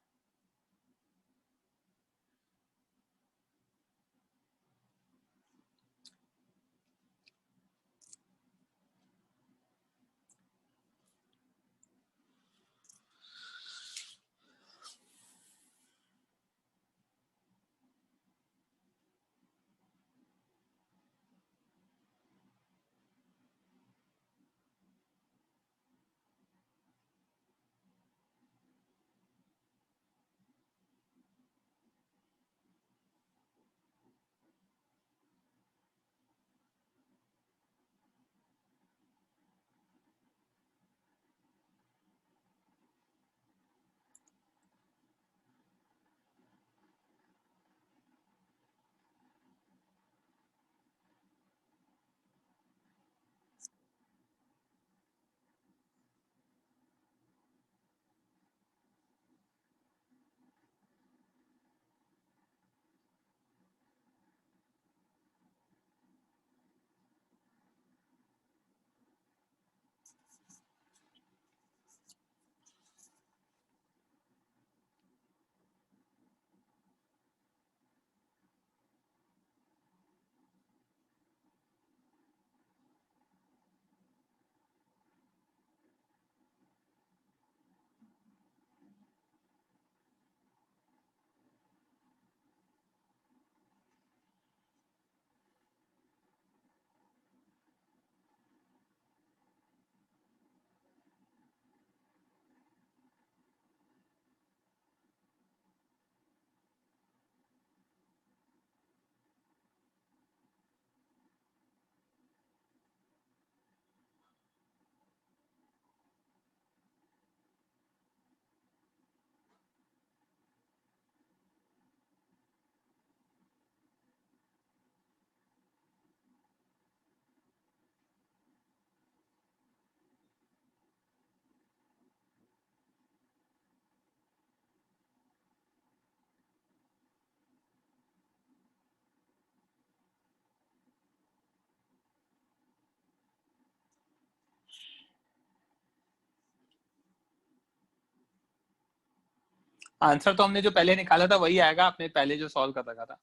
आंसर तो हमने जो पहले निकाला था वही आएगा, आपने पहले जो सॉल्व कर रखा था।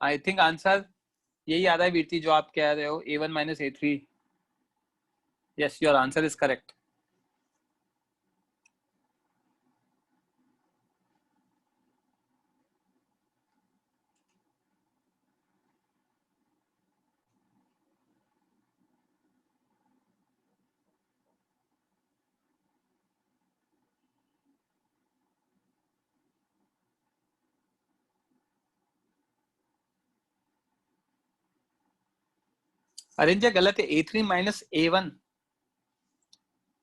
आई थिंक आंसर यही आ रहा है वीरती जो आप कह रहे हो, A1 minus A3। Yes, your answer is correct. Arrange गलत है, A3 minus A1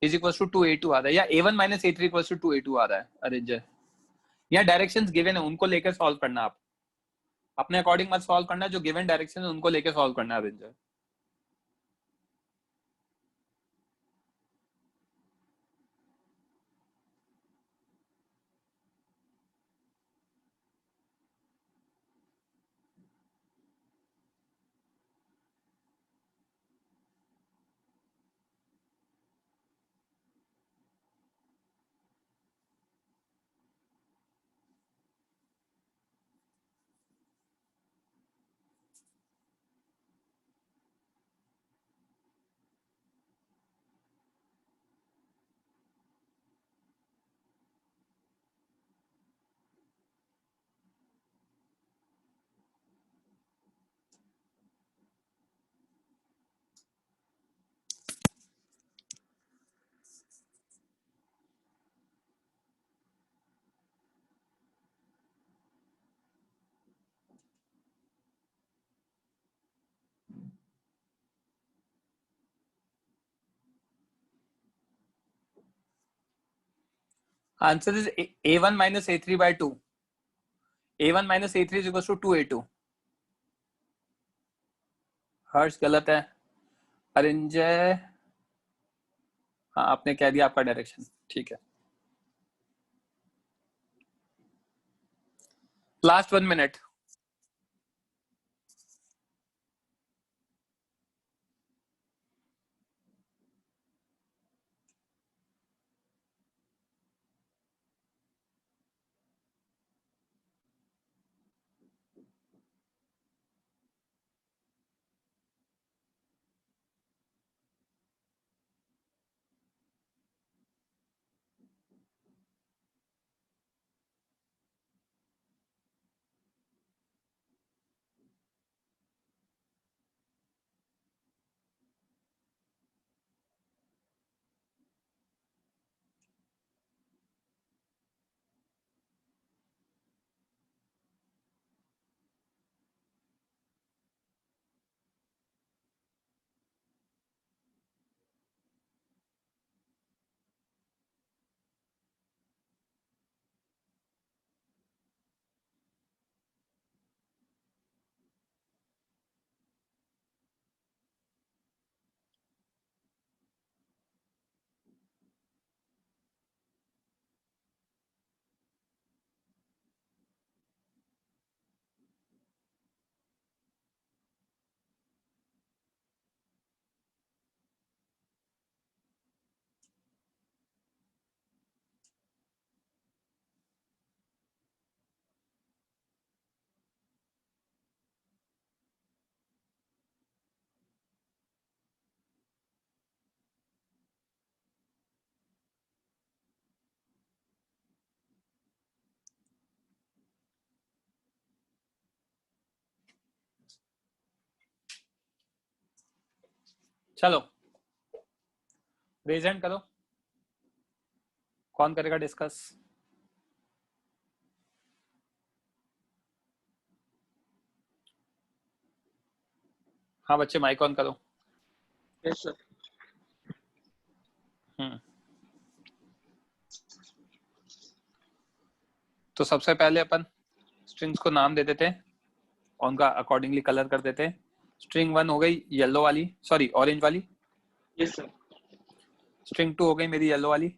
is equal to 2A2 आ रहा है, या A1 minus A3 equal to 2A2 आ रहा है अरेंज। यहाँ डायरेक्शंस गिवन है, उनको लेकर सॉल्व करना, आप अपने अकॉर्डिंग मत सॉल्व करना, जो गिवन डायरेक्शन है उनको लेकर सॉल्व करना arrange. Answer is A1 minus A3 by 2. A1 minus A3 is equals to 2A2. हर्ष गलत है। अरिंजय, हाँ आपने कह दिया आपका डायरेक्शन, ठीक है। Last 1 minute. चलो रेज हैंड करो, कौन करेगा डिस्कस? हाँ बच्चे माइक ऑन करो। Yes sir. तो सबसे पहले अपन स्ट्रिंग्स को नाम दे देते हैं और उनका अकॉर्डिंगली कलर कर देते हैं। स्ट्रिंग 1 हो गई येलो वाली, सॉरी ऑरेंज वाली। Yes sir. स्ट्रिंग 2 हो गई मेरी येलो वाली।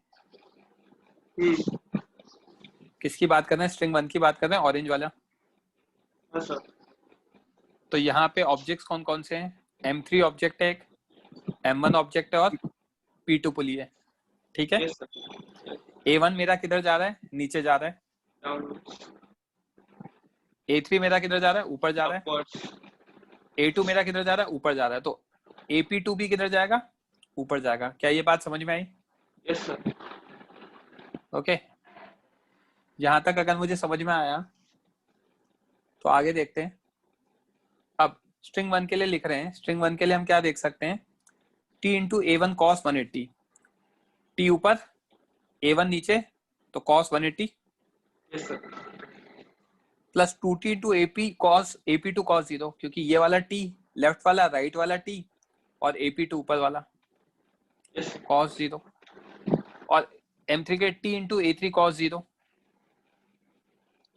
किसकी बात कर रहे हैं? स्ट्रिंग 1 की बात कर रहे हैं, ऑरेंज वाला। हाँ सर। तो यहाँ पे ऑब्जेक्ट्स कौन कौन से हैं? M3 ऑब्जेक्ट है एक, M1 ऑब्जेक्ट है और P2 पुली है, ठीक है। Yes sir. A1 मेरा किधर जा रहा है? नीचे जा रहा है। डाउनवर्ड्स A3 मेरा किधर जा रहा है? ऊपर जा रहा है। अपवर्ड्स A2 मेरा किधर जा रहा है? ऊपर जा रहा है। तो AP2 भी किधर जाएगा? ऊपर जाएगा। क्या ये बात समझ में आई? यस सर ओके, यहां तक अगर मुझे समझ में आया तो आगे देखते हैं। अब स्ट्रिंग 1 के लिए लिख रहे हैं। स्ट्रिंग 1 के लिए हम क्या देख सकते हैं? T into A1 cos 180, T ऊपर A1 नीचे, तो cos 180 yes sir plus 2T into AP2 cos 0, क्योंकि ये वाला T लेफ्ट वाला, राइट वाला T और AP2 ऊपर वाला यस cos 0, और M3 के T इंटू A3 cos 0,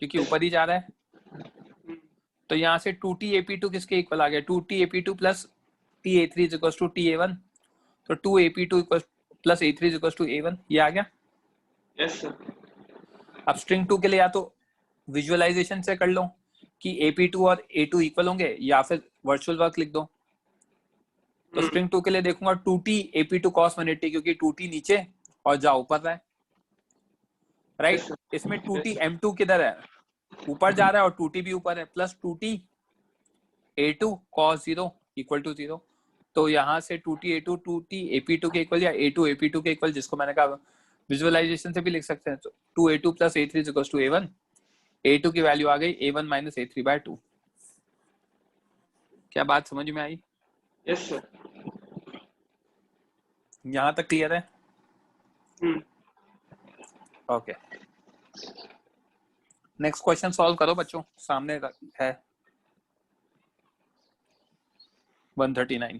क्योंकि ऊपर ही जा रहा है। तो यहाँ से 2T AP2 किसके इक्वल आ गया? 2T AP2 plus T A3 is equal to T A1, तो 2 AP2 equal plus A3 is equal to A1। ये आ गया। यस सर अब स्ट्रिंग 2 के लिए या तो विजुअलाइजेशन से कर लो कि AP2 और A2 इक्वल होंगे, या फिर वर्चुअल वर्क लिख दो। तो स्ट्रिंग 2 के लिए देखूंगा 2T AP2 cos 180, क्योंकि 2T नीचे और जा ऊपर है, राइट। इसमें 2T M2 किधर है? ऊपर जा रहा है और 2T भी ऊपर है, plus 2T A2 cos 0 equal to 0। तो यहाँ से 2T A2 2T AP2 के इक्वल, या A2 AP2 के इक्वल, जिसको मैंने कहा विजुअलाइजेशन से भी लिख सकते हैं। तो 2A2 plus A3 is equal to A1। A2 की वैल्यू आ गई A1 माइनस A3/2। क्या बात समझ में आई? यस सर यहाँ तक क्लियर है? ओके, नेक्स्ट क्वेश्चन सॉल्व करो बच्चों, सामने है 139।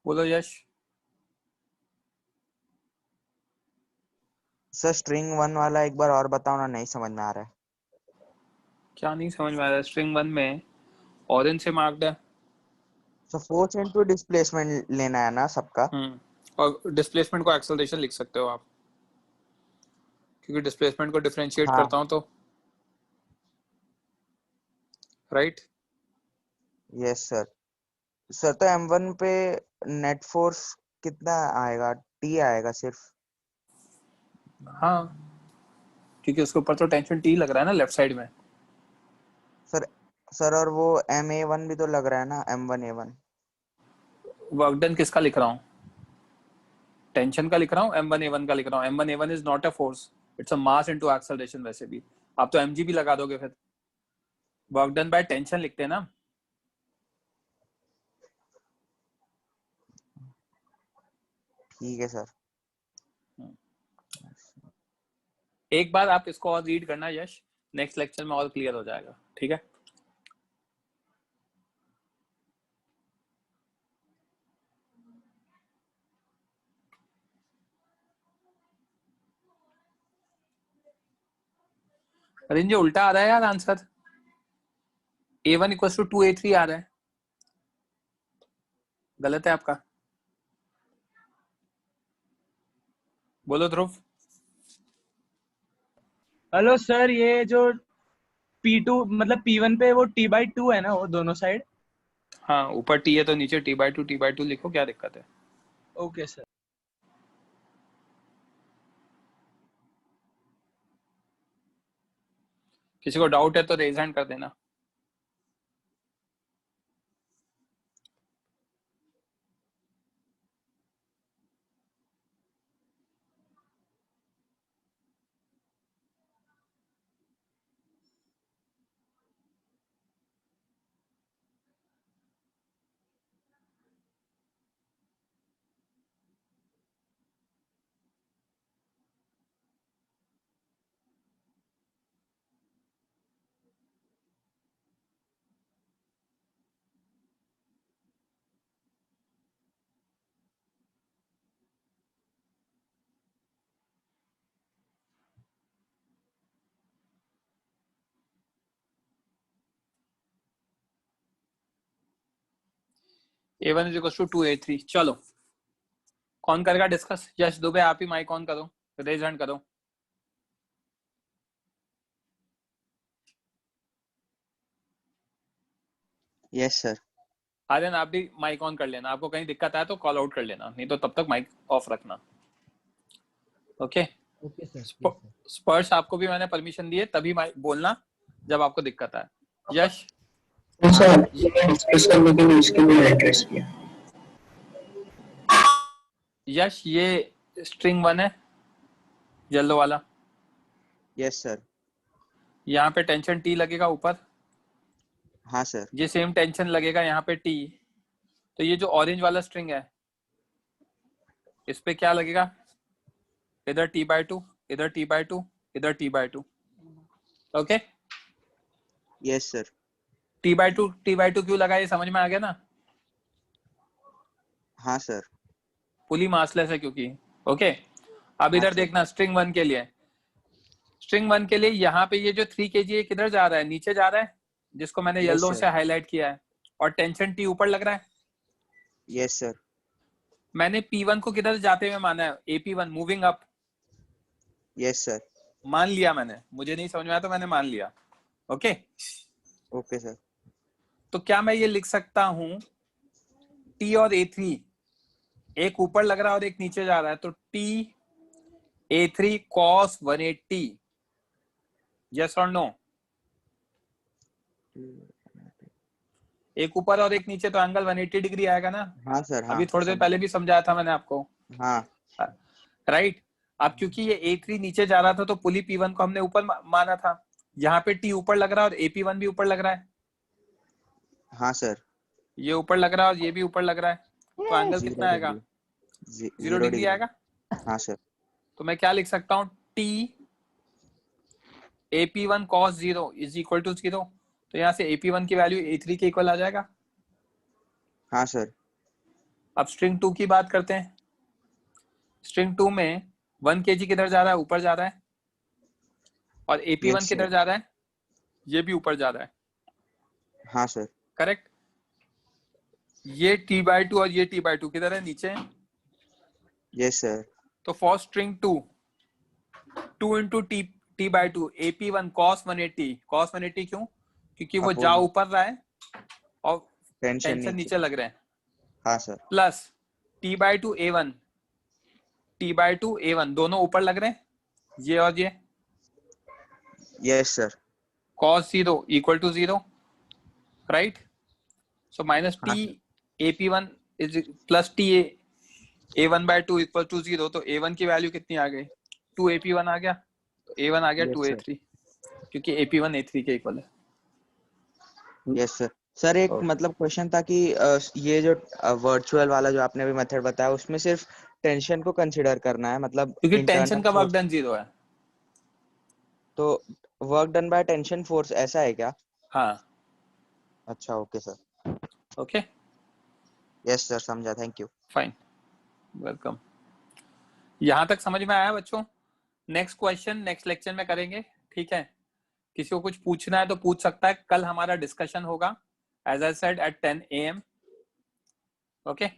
बोलो यश। सर स्ट्रिंग 1 वाला एक बार और बताओ ना, नहीं समझ में आ रहा है। क्या नहीं समझ में आ रहा है? स्ट्रिंग 1 में ऑरेंज से मार्क्ड है। सो फोर्स इनटू डिस्प्लेसमेंट लेना है ना सबका। और डिस्प्लेसमेंट को एक्सेलरेशन लिख सकते हो आप, क्योंकि डिस्प्लेसमेंट को डिफरेंशिएट हाँ। करता हूं तो, राइट। Yes sir. सर तो M1 पे नेट फोर्स कितना आएगा? T आएगा सिर्फ। हाँ, क्योंकि उसके ऊपर तो टेंशन T लग रहा है ना लेफ्ट साइड में। सर और वो MA1 भी तो लग रहा है ना, M1A1। वर्क डन किसका लिख रहा हूँ? टेंशन का लिख रहा हूँ, M1A1 का लिख रहा हूँ। M1A1 is not a force, it's a mass into acceleration. वैसे भी आप तो mg भी लगा दोगे, फिर वर्क डन बाय टेंशन लिखते हैं ना। ठीक है सर। एक बार आप इसको और रीड करना यश, नेक्स्ट लेक्चर में और क्लियर हो जाएगा, ठीक है। अरे ये उल्टा आ रहा है यार answer. A1 equal to 2A3 आ रहा है, गलत है आपका? बोलो ध्रुव। हेलो सर, ये जो P2 मतलब P1 पे वो T/2 है ना, वो दोनों साइड? हाँ, ऊपर T है तो नीचे T/2 लिखो, क्या दिक्कत है? Okay sir. किसी को डाउट है तो रेज हैंड कर देना। A1 is equal to 2A3। चलो, कौन करेगा डिस्कस? यश दुबे, आप ही माइक ऑन करो, रेज हैंड करो। Yes sir. आर्यन, आप भी माइक ऑन कर लेना, आपको कहीं दिक्कत आए तो कॉल आउट कर लेना, नहीं तो तब तक माइक ऑफ रखना। Okay okay sir. स्पर्श, आपको भी मैंने परमिशन दी है, तभी माइक बोलना जब आपको दिक्कत आए। यश सर, डिस्कस करने के लिए इसके लिए एड्रेस किया। यश, ये स्ट्रिंग 1 है, येलो वाला। Yes sir. यहाँ पे टेंशन T लगेगा ऊपर। हाँ सर। ये सेम टेंशन लगेगा यहाँ पे T। तो ये जो ऑरेंज वाला स्ट्रिंग है, इस पे क्या लगेगा? इधर T/2, इधर T/2, इधर T/2। Okay, yes sir. T/2 क्यों लगा, ये समझ में आ गया ना? हाँ सर। पुली मासलेस है क्योंकि। ओके, अब इधर देखना, स्ट्रिंग 1 के लिए, स्ट्रिंग 1 के लिए यहाँ पे ये जो 3 kg है किधर जा रहा है? नीचे जा रहा है, जिसको मैंने येलो से हाईलाइट किया है, और टेंशन T ऊपर लग रहा है। Yes sir. मैंने P1 को किधर जाते हुए माना है? AP1 moving up. Yes sir. मान लिया मैंने, मुझे नहीं समझ में आया तो मैंने मान लिया। Okay okay sir. तो क्या मैं ये लिख सकता हूं T और A3 एक ऊपर लग रहा है और एक नीचे जा रहा है, तो T A3 cos 180, यस और नो? एक ऊपर और एक नीचे तो एंगल 180 डिग्री आएगा ना? हाँ सर। हाँ, अभी थोड़ी देर पहले भी समझाया था मैंने आपको। हाँ राइट। अब क्योंकि ये A3 नीचे जा रहा था तो पुली P1 को हमने ऊपर माना था, यहाँ पे T ऊपर लग रहा है और AP1 भी ऊपर लग रहा है। हाँ सर। ये ऊपर लग रहा है और ये भी ऊपर लग रहा है, तो एंगल कितना आएगा? 0 डिग्री आएगा। हाँ सर। तो मैं क्या लिख सकता हूँ? T AP1 cos 0 is equal to 0। तो यहाँ से AP1 की वैल्यू A3 के इक्वल आ जाएगा। हाँ सर। अब स्ट्रिंग 2 की बात करते हैं। स्ट्रिंग 2 में 1 kg किधर जा रहा है? ऊपर जा रहा है। और AP1 किधर जा रहा है? ये भी ऊपर जा रहा है। हाँ सर। करेक्ट। ये T/2 और ये T/2 किधर है? नीचे है। Yes sir. तो for string 2 into T/2 AP1 cos 180, cos 180 क्यों? क्योंकि वो जा ऊपर रहा है और टेंशन नीचे लग रहे हैं। हाँ सर। प्लस T/2 A1 दोनों ऊपर लग रहे हैं, ये और ये। Yes sir. cos 0 equal to 0, right? So minus T AP1 is plus T A1/2 equal to 0। तो A1 की वैल्यू कितनी आ गई? 2 AP1 आ गया, तो A1 आ गया 2 A3, क्योंकि AP1 A3 के इक्वल है। Yes sir. सर एक मतलब क्वेश्चन था कि ये जो वर्चुअल वाला जो आपने भी मेथड बताया उसमें सिर्फ टेंशन को कंसीडर करना है, मतलब क्योंकि टेंशन का वर्क डन 0 है, तो work done by tension force ऐसा है क्या? हाँ। अच्छा, okay sir. Okay, yes sir, समझा, थैंक यू। Fine, welcome. यहां तक समझ में आया बच्चों? नेक्स्ट क्वेश्चन नेक्स्ट लेक्चर में करेंगे, ठीक है? किसी को कुछ पूछना है तो पूछ सकता है। कल हमारा डिस्कशन होगा as I said at 10 AM. Okay